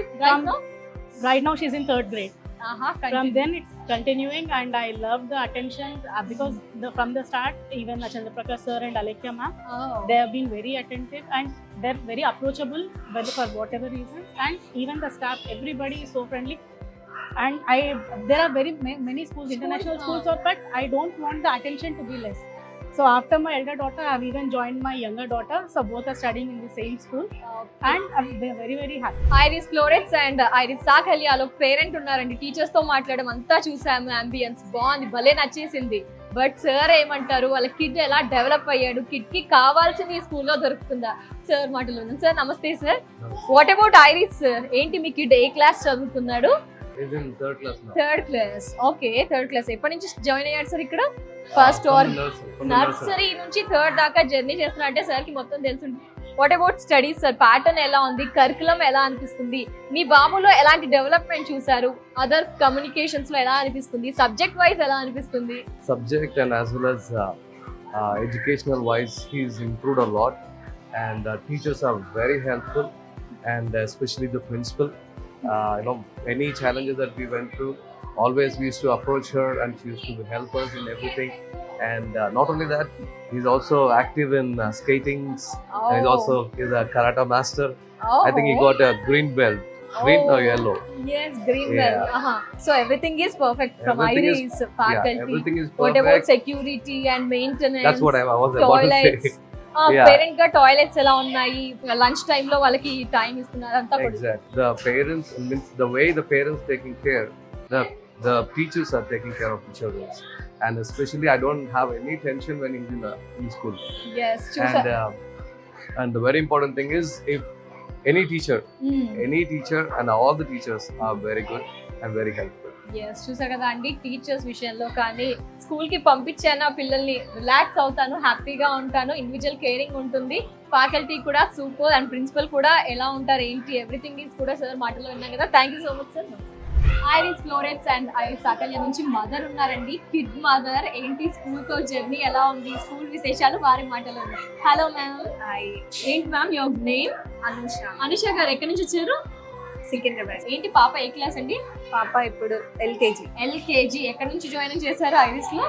Right now she's in 3rd grade. From then it's continuing and I love the attention because from the start even Chandra Prakash sir and Alekhya ma'am, they have been very attentive and they're very approachable for whatever reasons, and even the staff, everybody is so friendly. And there are very many schools, international schools, but I don't want the attention to be less. So after my elder daughter, I have even joined my younger daughter. So both are studying in the same school, and I'm very very happy. Iris florets and Iris సాకల్యాలో parent ఉన్నారండి. Teachers తో మాట్లాడడం అంతా చూసాము, ambience బాగుంది, భలే నచ్చేసింది. But sir ఏమంటారు, వాళ్ళ కిడ్ ఎలా డెవలప్ అయ్యాడు, కిడ్ కి కావాల్సింది ఈ స్కూల్లో దొరుకుతుందా? సార్ మాటలు విన్నాం. సార్ నమస్తే sir. What about iris sir, ఏంటి మీ కిడ్ ఏ క్లాస్ చదువుతున్నాడు? Third class. Okay, third class. ఎప్పటి నుంచి జాయిన్ అయ్యాడు సార్ ఇక్కడ? ఫస్ట్ ఆర్ నర్సరీ నుంచి థర్డ్ దాకా జర్నీ చేస్తున్నా అంటే సార్ కి మొత్తం తెలుసు. What about studies sir, pattern ఎలా ఉంది, కరికులం ఎలా అనిపిస్తుంది, మీ బాబులో ఎలాంటి డెవలప్మెంట్ చూసారు, అదర్ కమ్యూనికేషన్స్ లో ఎలా అనిపిస్తుంది, సబ్జెక్ట్ వైజ్ ఎలా అనిపిస్తుంది? Subject and as well as educational wise, he's improved a lot, and teachers are very helpful, and especially the principal. Any challenges that we went through, always we used to approach her and she used to help us in everything. And not only that, he's also active in skating, and he's a karate master. I think he got a green belt. Green or yellow? Yes, green belt. So everything is perfect from Everything Iris faculty. Yeah, everything is What about perfect. security and maintenance? That's what I was about to Toilets. say. Yeah. Parent గా toilets ఎలా ఉన్నాయి, lunch time లో వాళ్ళకి time ఇస్తున్నారు అంతా కూడా? Exactly. The parents, means the way the parents taking care, the teachers are taking care of the children, and especially I don't have any tension when he's in school. Yes, And the very important thing is, if any teacher and all the teachers are very good and very helpful. Yes, చూసా కదా అండి, teachers విషయంలో కానీ school కి పంపించాను పిల్లల్ని, relax అవుతాను, హ్యాపీగా ఉంటాను, ఇండివిజువల్ కేరింగ్ ఉంటుంది, ఫ్యాకల్టీ కూడా సూపర్, అండ్ ప్రిన్సిపల్ కూడా ఎలా ఉంటారు ఏంటి, ఎవ్రీథింగ్ ఈజ్ కూడా సార్ మాటలో విన్నాం కదా. Thank you so much sir. Iris florets and Iris Sakalya నుంచి మదర్ ఉన్నారండి, కిడ్ మదర్. ఏంటి స్కూల్ తో జర్నీ ఎలా ఉంది, స్కూల్ విశేషాలు వారి మాటలో ఉన్నాయి. Hello ma'am. ఏంటి మ్యామ్ యువర్ నేమ్? అనుష గారు. ఎక్కడి నుంచి వచ్చారు? సికింద్రాబాద్. ఏంటి పాప ఏ క్లాస్ అండి? పాప ఇప్పుడు ఎల్కేజీ. ఎక్కడి నుంచి జాయిన్ చేశారు ఐరిస్ లో?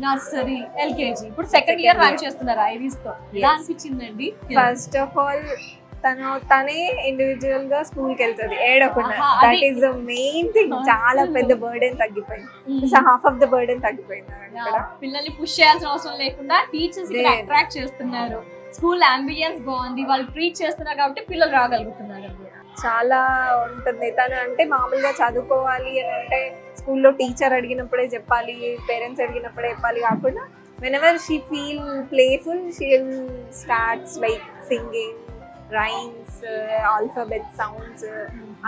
నర్సరీ. ఎల్కేజీ. ఇప్పుడు సెకండ్ ఇయర్ రన్ చేస్తున్నారు ఐరిస్ తో. ఎలా అనిపించిందండి? ఫస్ట్ ఆఫ్ ఆల్ తనే ఇండివిజువల్ గా స్కూల్ కి వెళ్తుంది ఏడకుండా. That is the main thing. చాలా పెద్ద బర్డెన్ తగ్గిపోయింది. హాఫ్ ఆఫ్ ద బర్డెన్ తగ్గిపోయింది. పిల్లల్ని పుష్ చేయాల్సిన అవసరం లేకుండా టీచర్స్ అట్రాక్ట్ చేస్తున్నారు. స్కూల్ అంబియన్స్ బాగుంది, వాళ్ళు ట్రీట్ చేస్తున్నారు కాబట్టి పిల్లలు రాగలుగుతున్నారు. చాలా ఉంటుంది. తను అంటే మామూలుగా చదువుకోవాలి అని అంటే స్కూల్లో టీచర్ అడిగినప్పుడే చెప్పాలి, పేరెంట్స్ అడిగినప్పుడే చెప్పాలి కాకుండా whenever she feel playful, she'll starts like singing rhymes, alphabet sounds,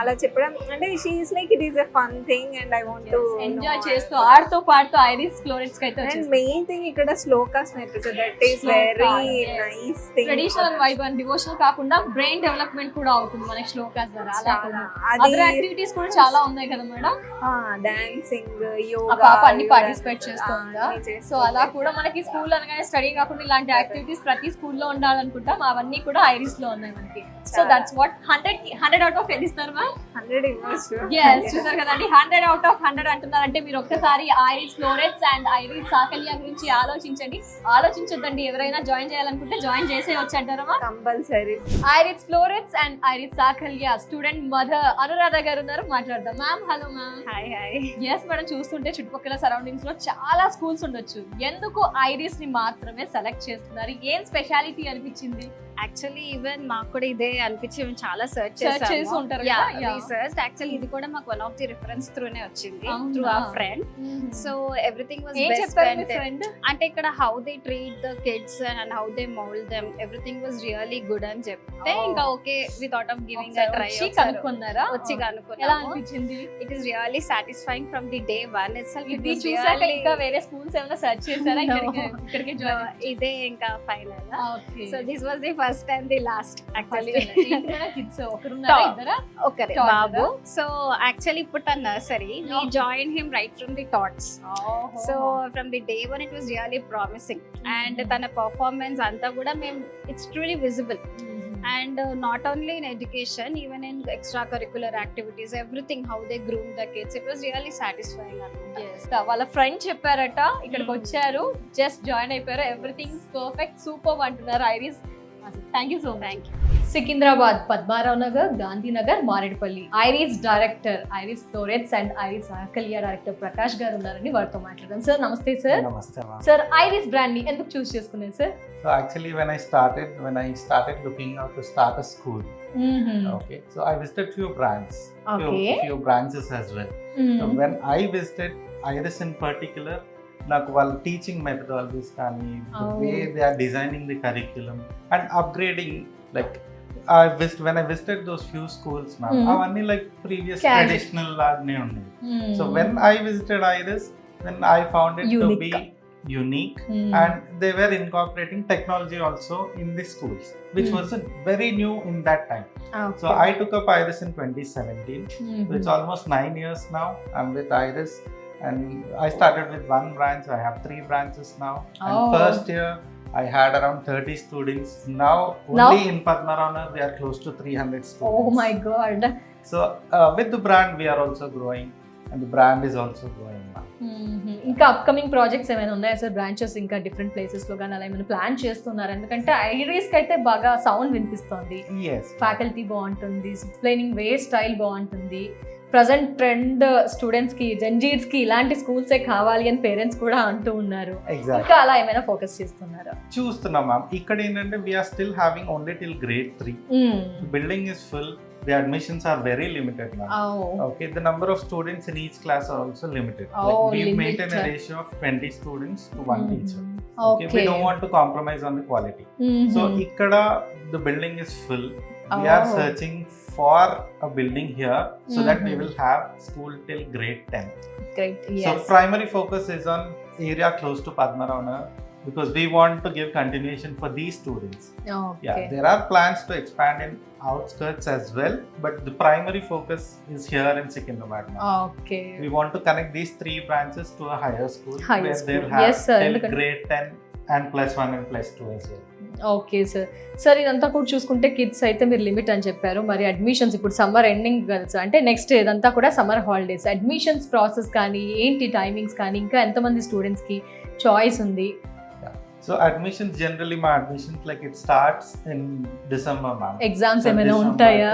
అలా చెప్పడం అంటే she is like it is a fun thing and I want to enjoy చేస్తూ ఆడుతూ పాడుతూ ఐరిస్ ఫ్లోరెట్స్ కి అయితే అండ్ మెయిన్ థింగ్ ఇక్కడ శ్లోకాస్ నేర్పించారు. That is very nice thing. Traditional vibe and devotional కాకుండా బ్రెయిన్ డెవలప్మెంట్ కూడా అవుతుంది మనకి శ్లోకాస్ ద్వారా. అదర్ యాక్టివిటీస్ కూడా చాలా ఉన్నాయి కదా మేడం. డాన్సింగ్, ఆ యోగా, పాప అన్ని పార్టిసిపేట్ చేస్తుందా? సో అలా కూడా మనకి స్కూల్ అనగానే స్టడీ కాకుండా ఇలాంటి యాక్టివిటీస్ ప్రతి స్కూల్లో ఉండాలనుకుంటాం. అవన్నీ కూడా ఐరిస్ లో ఉన్నాయి మనకి. So that's what 100 out of ఎన్ని ఇస్తారు మ్యామ్? 100 ఇవ్వచ్చు. yes చూసారు కదండి, 100 అవుట్ ఆఫ్ 100 అంటున్నారంటే మీరు ఒక్కసారి Iris florets and Iris Sakalya గురించి ఆలోచించండి. ఆలోచించొద్దండి, ఎవరైనా జాయిన్ చేయాలనుకుంటే జాయిన్ చేసేయచ్చు అంటారా? Compulsory. Iris florets and Iris Sakalya student mother Anuradha గారు ఉన్నారు, మాట్లాడదాం. Ma'am hello ma'am. Hi hi. Yes madam, చూస్తుంటే చుట్టుపక్కల సరౌండింగ్స్ లో చాలా స్కూల్స్ ఉండొచ్చు, ఎందుకు ఐరిస్ ని మాత్రమే సెలెక్ట్ చేస్తున్నారు? ఏం స్పెషాలిటీ అనిపించింది? యాక్చువల్లీ ఈవెన్ మాకు కూడా ఇదే అనిపించి మేము చాలా సర్చ్ చేసి ఉంటారు కదా. రీసెర్చ్ యాక్చువల్లీ ఇది కూడా మాకు వన్ ఆఫ్ ది రిఫరెన్స్ త్రూనే వచ్చింది, అవునా? Through our friend. So everything was um best. చెప్పారు మీ ఫ్రెండ్? అంటే ఇక్కడ how they treat the kids and how they mould them, everything was really good అని చెప్తే ఇంకా okay we thought of giving a try. కనుక్కున్నారా? వచ్చి ఎలా కనుక్కున్నాము. అనిపించింది? It is really satisfying from the day one itself. ఇది చూసాక ఇంకా వేరే స్కూల్స్ ఏమైనా సెర్చ్ చేశారా? ఇక్కడికి జాయిన్? ఇదే ఇంకా final. Okay. So this was the first and the last actually. Kids ఒకరున్నారా ఇద్దరా? ఒకరే బాబు. సో యాక్చువల్లీ ఇప్పుడు తన nursery we join him right from the thoughts. So from the day one it was really promising and తన performance అంతా కూడా మేము it's truly visible. And not only in education, even in extracurricular activities, everything, how they groom the kids, it was really satisfying. Yes. వాళ్ళ friend చెప్పారట, ఇక్కడికి వచ్చారు, just join అయిపోయారు, everything perfect super అంటున్నారు Iris. Thank you so much. Secunderabad, Padmarao Nagar, Gandhinagar, Marredpally Iris director, Iris florets and Iris Sakalya director Prakash గారు ఉన్నారని వారితో మాట్లాడదాం. సార్ నమస్తే సార్. నమస్తే మ్యామ్. సార్ ఐరిస్ బ్రాండ్ ని ఎందుకు చూస్ చేసుకున్నారు sir? So actually when I started looking out to start a school, okay, so I visited few brands, few branches as well. So when I visited Iris in particular, నాకు వాళ్ళ teaching methodologies కానీ way they are designing the curriculum and upgrading like when I visited those few schools, ma'am, అవన్నీ like previous traditional లాగానే ఉన్నాయి. So when I visited Iris, then I found it to be unique and they were incorporating technology also in the schools, which was very new in that time. So I took up Iris in 2017. So it's almost 9 years now I'm with Iris and I started with one branch. I have 3 branches now. And first year I had around 30 students. Now only in Padmarana we are close to 300 students. Oh my god. So with the brand we are also growing and the brand is also growing now. ఇంకా upcoming projects ఏమైనా ఉన్నాయా sir? Branches ఇంకా different places లో కానీ అలా ఏమైనా plan చేస్తున్నారు? ఎందుకంటే ఐరిస్ కి అయితే బాగా సౌండ్ వినిపిస్తుంది, ఫ్యాకల్టీ బాగుంటుంది, ఎక్స్ప్లెయినింగ్ వే స్టైల్ బాగుంటుంది, ప్రజెంట్ ట్రెండ్ స్టూడెంట్స్ కి, జెన్జీడ్స్ కి ఇలాంటి స్కూల్సే కావాలి అని పేరెంట్స్ కూడా అంటూ ఉన్నారు. ఇంకా అలా ఏమైనా ఫోకస్ చేస్తున్నారా? చూస్తున్నాం మ్యామ్. ఇక్కడ ఏంటంటే we are still having only till grade 3. Building is full. The admissions are very limited now. Okay, the number of students in each class are also limited. Like we maintain a ratio of 20 students to 1 teacher. Okay, we don't want to compromise on the quality. So ikkada the building is full. We are searching for a building here so that we will have school till grade 10. Great. Yes. So primary focus is on area close to Padmarana because we want to give continuation for these students. Okay. Yeah, there are plans to expand in outskirts as well, but the primary focus is here in Secunderabad now. Okay. We want to connect these 3 branches to a higher school where they'll have yes, sir. till grade 10 and +1 and +2 as well. Okay sir. Sir ఇదంతా కూడా చూసుకుంటే kids అయితే మీరు limit అని చెప్పారు, మరి admissions ఇప్పుడు summer ending girls అంటే నెక్స్ట్ ఇదంతా కూడా సమ్మర్ హాలిడేస్, అడ్మిషన్స్ ప్రాసెస్ కానీ ఏంటి, టైమింగ్స్ కానీ, ఇంకా ఎంతమంది స్టూడెంట్స్కి చాయిస్ ఉంది? So admissions generally my admissions like it starts in December, ma'am. Exams ఏమైనా ఉంటాయా?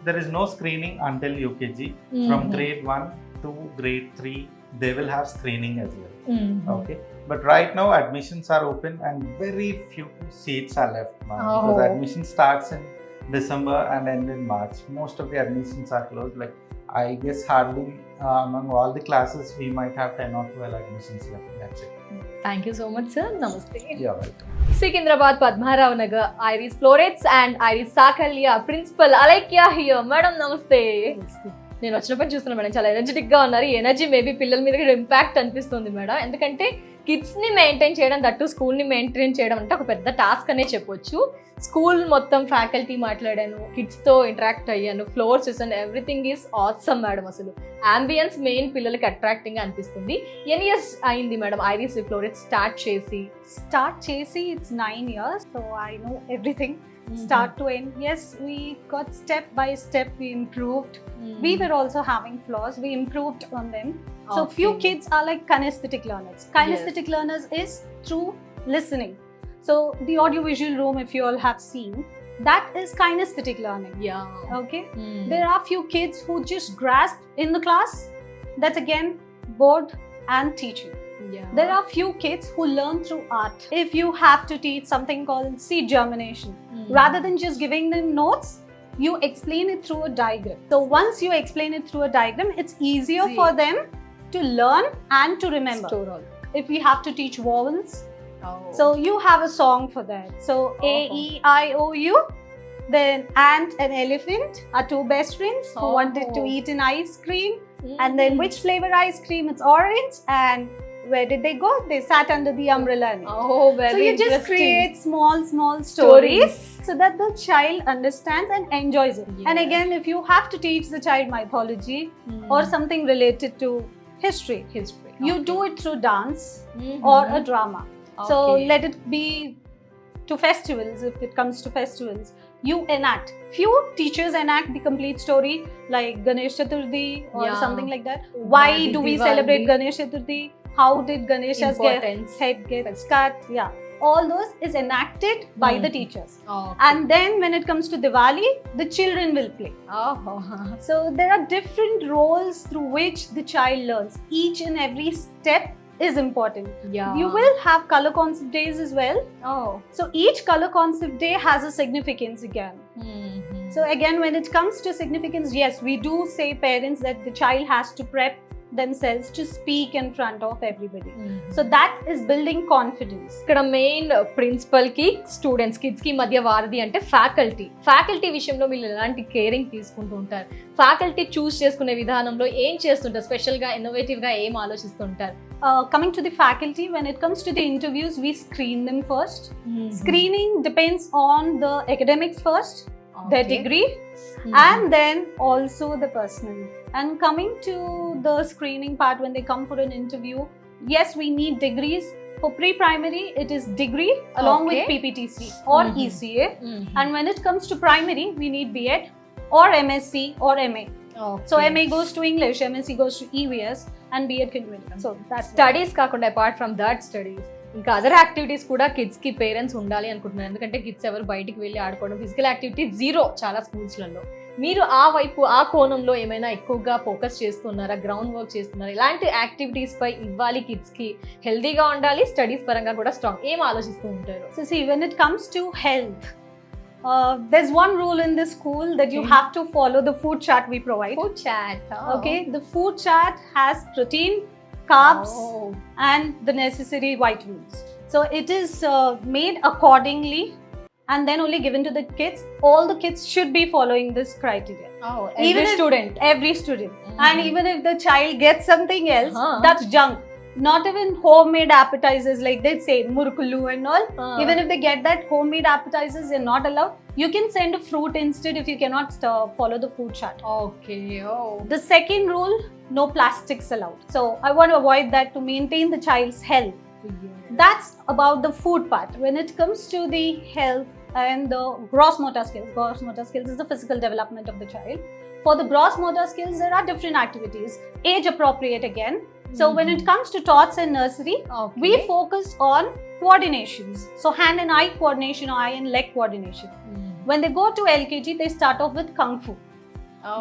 There is no screening until UKG. From grade 1 to grade 3 they will have screening as well. Okay, but right now admissions are open and very few seats are left, ma'am. Because admission starts in December and end in March. Most of the admissions are closed. Like I guess hardly among all the classes we might have 10 or 12 admissions left. That's it. Thank you so much sir. నమస్తే. You're welcome. Secunderabad Padmarao Nagar Iris florets and Iris Sakalya principal Alaikya here. Madam నమస్తే. నేను వచ్చినప్పుడు చూస్తున్నాను madam, చాలా energetic గా ఉన్నారు. ఈ energy maybe పిల్లల మీద కూడా ఇంపాక్ట్ అనిపిస్తుంది మేడం. ఎందుకంటే కిడ్స్ ని మెయింటైన్ చేయడం, దట్టు స్కూల్ ని మెయింటైన్ చేయడం అంటే ఒక పెద్ద టాస్క్ అనే చెప్పొచ్చు. స్కూల్ మొత్తం ఫ్యాకల్టీ మాట్లాడాను, కిడ్స్ తో ఇంటరాక్ట్ అయ్యాను, ఫ్లోర్ చూసాను, ఎవ్రీథింగ్ ఈస్ ఆసమ్ మేడం. అసలు అంబియన్స్ మెయిన్ పిల్లలకి అట్రాక్టింగ్ గా అనిపిస్తుంది. ఎన్ని ఇయర్స్ అయింది మేడం ఐరిస్ ఫ్లోరెట్స్ స్టార్ట్ చేసి? It's 9 years, so I know everything. Start to end. Yes, we got step by step, we improved. We were also having flaws, we improved on them. So few kids are like kinesthetic learners. Kinesthetic learners is through listening. So the audiovisual room, if you all have seen, that is kinesthetic learning. Yeah. Okay. There are few kids who just grasp in the class. That's again board and teaching. Yeah. There are few kids who learn through art. If you have to teach something called seed germination, rather than just giving them notes, you explain it through a diagram. So once you explain it through a diagram, it's easier for them to learn and to remember. If we have to teach vowels, so you have a song for that. So A, E, I, O, U. Then ant and elephant are two best friends who wanted to eat an ice cream. And then which flavor ice cream? It's orange. And where did they go? They sat under the umbrella. Very so you just create small stories so that the child understands and enjoys it. And again, if you have to teach the child mythology or something related to history, you do it through dance or a drama. So let it be to festivals. If it comes to festivals, you enact. Few teachers enact the complete story, like Ganesh Chaturthi or something like that. Why do we celebrate Ganesh Chaturthi? How did Ganesha's head get cut? Yeah, all those is enacted by the teachers. And then when it comes to Diwali, the children will play. So there are different roles through which the child learns. Each and every step is important. You will have color concept days as well. So each color concept day has a significance again. So again, when it comes to significance, yes, we do say parents that the child has to prep themselves to speak in front of everybody. So that is building confidence. ఇక్కడ main principle కి students kids కి మధ్య వారధి అంటే faculty విషయంలో మీరు ఎలాంటి caring తీసుకుంటూ ఉంటారు? ఫ్యాకల్టీ చూస్ చేసుకునే విధానంలో ఏం చేస్తుంటారు? స్పెషల్ గా ఇన్నోవేటివ్ గా ఏం ఆలోచిస్తుంటారు? Coming to the faculty, when it comes to the interviews, we screen them first. Screening depends on the academics first, their degree, and then also the personal. And coming to the screening part, when they come for an interview, yes, we need degrees. For pre-primary, it is degree along with PPTC or ECA. And when it comes to primary, we need B.Ed or MSc or MA. So MA goes to English, MSc goes to EVS, and B.Ed can go. So that's studies కాకుండా apart from that studies ఇంకా other activities కూడా kids కి parents ఉండాలి అనుకుంటున్నారు. ఎందుకంటే kids ఎవరు బయటికి వెళ్ళి ఆడుకోవడం, ఫిజికల్ యాక్టివిటీ జీరో చాలా స్కూల్స్లలో. మీరు ఆ వైపు ఆ కోణంలో ఏమైనా ఎక్కువగా ఫోకస్ చేస్తున్నారా? గ్రౌండ్ వర్క్ చేస్తున్నారా? ఇలాంటి యాక్టివిటీస్ పై ఇవ్వాలి, కిడ్స్ కి హెల్దీగా ఉండాలి, స్టడీస్ పరంగా కూడా స్ట్రాంగ్, ఏం ఆలోచిస్తూ ఉంటారు? So see, when it comes to health, there's one rule in this school that you have to follow the food chart we provide. Food chart. Okay, the food chart has protein, carbs, and the necessary vitamins. So it is made accordingly and then only given to the kids. All the kids should be following this criteria. Every student. Every student. And even if the child gets something else, that's junk. Not even homemade appetizers, like they say murkulu and all. Even if they get that homemade appetizers, they're not allowed. You can send a fruit instead if you cannot follow the food chart. The second rule, no plastics allowed. So I want to avoid that to maintain the child's health. That's about the food part. When it comes to the health and the gross motor skills is the physical development of the child. For the gross motor skills, there are different activities, age appropriate again. So when it comes to tots and nursery, we focus on coordinations. So hand and eye coordination, eye and leg coordination. When they go to LKG, they start off with Kung Fu.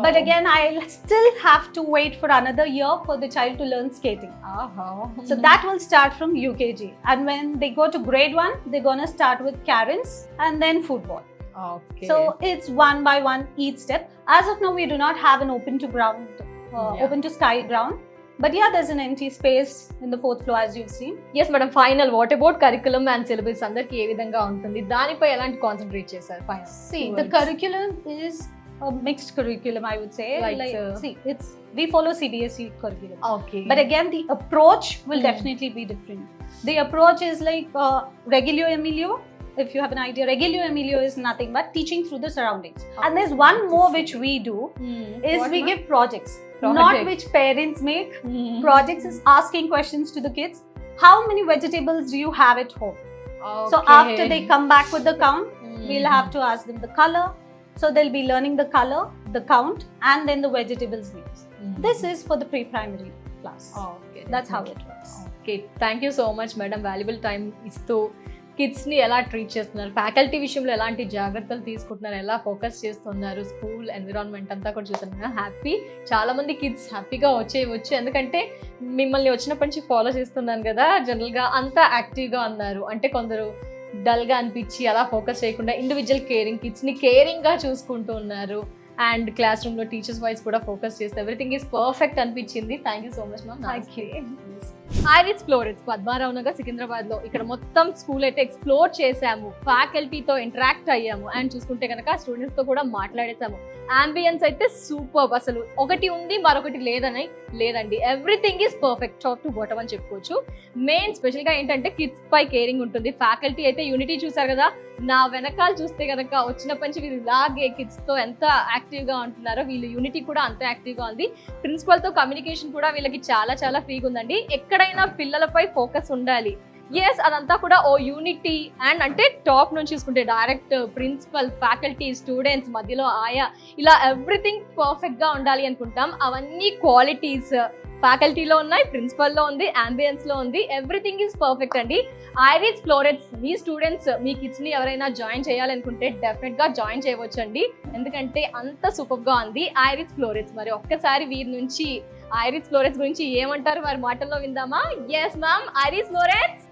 But again, I'll still have to wait for another year for the child to learn skating. So that will start from UKG. And when they go to grade 1, they're going to start with Karens and then football. Okay. So it's one by one each step. As of now, we do not have an open to ground, open to sky ground. But yeah, there's an empty space in the 4th floor as you've seen. Yes madam, final what about curriculum and syllabus అందరికి ఏ విధంగా ఉంటుంది, దానిపై ఎలాంటి concentrate చేశారు? Final See, the curriculum is a mixed curriculum, I would say. See, we follow CBSE curriculum. Okay. But again, the approach will definitely be different. The approach is like Regulio Emilio. If you have an idea, Regulio Emilio is nothing but teaching through the surroundings. And there's one more which we do is we give projects. Not which parents make. Projects is asking questions to the kids. How many vegetables do you have at home? Okay. So after they come back with the count, we'll have to ask them the color. So they'll be learning the color, the count, and then the vegetables names. This is for the pre-primary class. Okay. That's how it works. Okay. Thank you so much madam, valuable time ఇస్తూ కిడ్స్ని ఎలా treat చేస్తున్నారు, faculty విషయంలో ఎలాంటి జాగ్రత్తలు తీసుకుంటున్నారు, ఎలా focus చేస్తున్నారు, school environment అంతా కూడా చూసాను. హ్యాపీ, చాలామంది కిడ్స్ హ్యాపీగా వచ్చేయవచ్చు, ఎందుకంటే మిమ్మల్ని వచ్చినప్పటి నుంచి ఫాలో చేస్తున్నాను కదా, జనరల్గా అంతా యాక్టివ్గా ఉన్నారు. అంటే కొందరు డల్గా అనిపించి అలా ఫోకస్ చేయకుండా ఇండివిజువల్ కేరింగ్, కిడ్స్ని కేరింగ్గా చూసుకుంటూ ఉన్నారు. అండ్ క్లాస్ రూమ్లో టీచర్స్ వైజ్ కూడా ఫోకస్ చేస్తే ఎవ్రీథింగ్ ఈజ్ పర్ఫెక్ట్ అనిపించింది. Thank you so much ma'am. Iris florets Padmarao Nagar సికింద్రాబాద్లో ఇక్కడ మొత్తం స్కూల్ అయితే ఎక్స్ప్లోర్ చేసాము, ఫ్యాకల్టీతో ఇంటరాక్ట్ అయ్యాము, అండ్ చూసుకుంటే కనుక స్టూడెంట్స్తో కూడా మాట్లాడేసాము. అంబియన్స్ అయితే సూపర్, అసలు ఒకటి ఉంది మరొకటి లేదండి, everything is perfect, top to bottom అని చెప్పుకోవచ్చు. మెయిన్ స్పెషల్గా ఏంటంటే కిడ్స్ పై కేరింగ్ ఉంటుంది. ఫ్యాకల్టీ అయితే యూనిటీ చూసారు కదా, నా వెనకాల చూస్తే కనుక వచ్చినప్పటి నుంచి వీళ్ళు ఇలాగే కిడ్స్తో ఎంత యాక్టివ్గా ఉంటున్నారో వీళ్ళు యూనిటీ కూడా అంత యాక్టివ్గా ఉంది. ప్రిన్సిపల్తో కమ్యూనికేషన్ కూడా వీళ్ళకి చాలా చాలా ఫ్రీగా ఉందండి. ఎక్కడైనా పిల్లలపై ఫోకస్ ఉండాలి. ఎస్, అదంతా కూడా ఓ యూనిటీ. అండ్ అంటే టాప్ నుంచి చూసుకుంటే డైరెక్ట్ ప్రిన్సిపల్, ఫ్యాకల్టీ, స్టూడెంట్స్, మధ్యలో ఆయా, ఇలా ఎవ్రీథింగ్ పర్ఫెక్ట్గా ఉండాలి అనుకుంటాం. అవన్నీ క్వాలిటీస్ ఫ్యాకల్టీలో ఉన్నాయి, ప్రిన్సిపల్లో ఉంది, అంబియన్స్లో ఉంది. ఎవ్రీథింగ్ ఈజ్ పర్ఫెక్ట్ అండి. ఐరిస్ ఫ్లోరెట్స్ మీ స్టూడెంట్స్, మీ కిడ్స్ని ఎవరైనా జాయిన్ చేయాలనుకుంటే డెఫినెట్గా జాయిన్ చేయవచ్చు అండి, ఎందుకంటే అంత సూపర్గా ఉంది ఐరిస్ ఫ్లోరెట్స్. మరి ఒక్కసారి వీరి నుంచి ఐరిస్ ఫ్లోరెట్స్ గురించి ఏమంటారు వారి మాటల్లో విందామా? Yes ma'am, Iris Florets.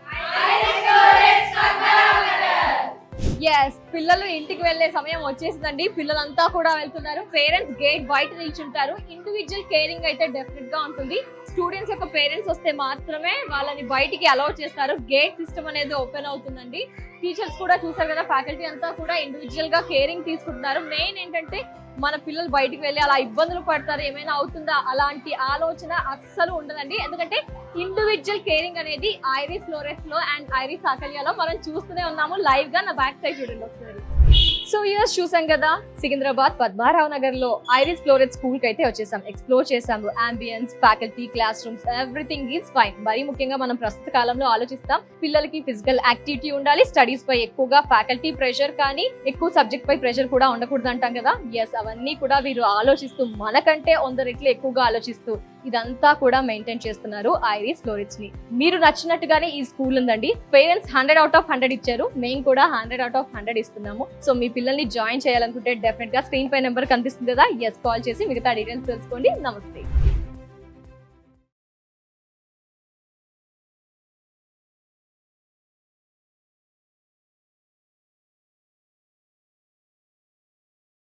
Yes, పిల్లలు ఇంటికి వెళ్ళే సమయం వచ్చేసిందండి. పిల్లలంతా కూడా వెళ్తున్నారు. పేరెంట్స్ గేట్ బయట నిల్చుంటారు. ఇండివిజువల్ కేరింగ్ అయితే డెఫినెట్ గా ఉంటుంది. స్టూడెంట్స్ యొక్క పేరెంట్స్ వస్తే మాత్రమే వాళ్ళని బయటికి అలౌ చేస్తారు. గేట్ సిస్టమ్ అనేది ఓపెన్ అవుతుందండి. టీచర్స్ కూడా చూసారు కదా, ఫ్యాకల్టీ అంతా కూడా ఇండివిజువల్ గా కేరింగ్ తీసుకుంటున్నారు. మెయిన్ ఏంటంటే మన పిల్లలు బయటికి వెళ్ళి అలా ఇబ్బందులు పడతారు, ఏమైనా అవుతుందా, అలాంటి ఆలోచన అస్సలు ఉండదండి. ఎందుకంటే ఇండివిజువల్ కేరింగ్ అనేది ఐరిస్ ఫ్లోరెట్స్ లో అండ్ ఐరిస్ ఆకల్యాలో మనం చూస్తూనే ఉన్నాము. లైవ్ గా నా బ్యాక్ సైడ్ చూడండి ఒకసారి. సో ఇయర్స్ చూసాం కదా, సికింద్రాబాద్ పద్మారావు నగర్ లో ఐరిస్ ఫ్లోరెట్స్ స్కూల్ కి అయితే వచ్చేసాం. ఎక్స్ప్లోర్ చేసాము. Ambience, faculty, class rooms, everything is fine. మరీ ముఖ్యంగా మనం ప్రస్తుత కాలంలో ఆలోచిస్తాం పిల్లలకి ఫిజికల్ యాక్టివిటీ ఉండాలి, స్టడీస్ పై ఎక్కువగా ఫ్యాకల్టీ ప్రెషర్ కానీ ఎక్కువ సబ్జెక్ట్ పై ప్రెషర్ కూడా ఉండకూడదు అంటాం కదా. ఎస్, అవన్నీ కూడా వీరు ఆలోచిస్తూ మనకంటే 100 రెట్లు ఎక్కువగా ఆలోచిస్తూ ఇదంతా కూడా మెయింటైన్ చేస్తున్నారు ఐరిస్ ఫ్లోరెట్స్ ని. మీరు నచ్చినట్టుగానే ఈ స్కూల్ ఉందండి. పేరెంట్స్ 100/100 ఇచ్చారు, మేము కూడా 100/100 ఇస్తున్నాము. సో మీ పిల్లల్ని జాయిన్ చేయాలనుకుంటే డెఫినెట్ గా స్క్రీన్ పై నెంబర్ కనిపిస్తుంది కదా, ఎస్ కాల్ చేసి మిగతా డీటెయిల్స్ తెలుసుకోండి. నమస్తే.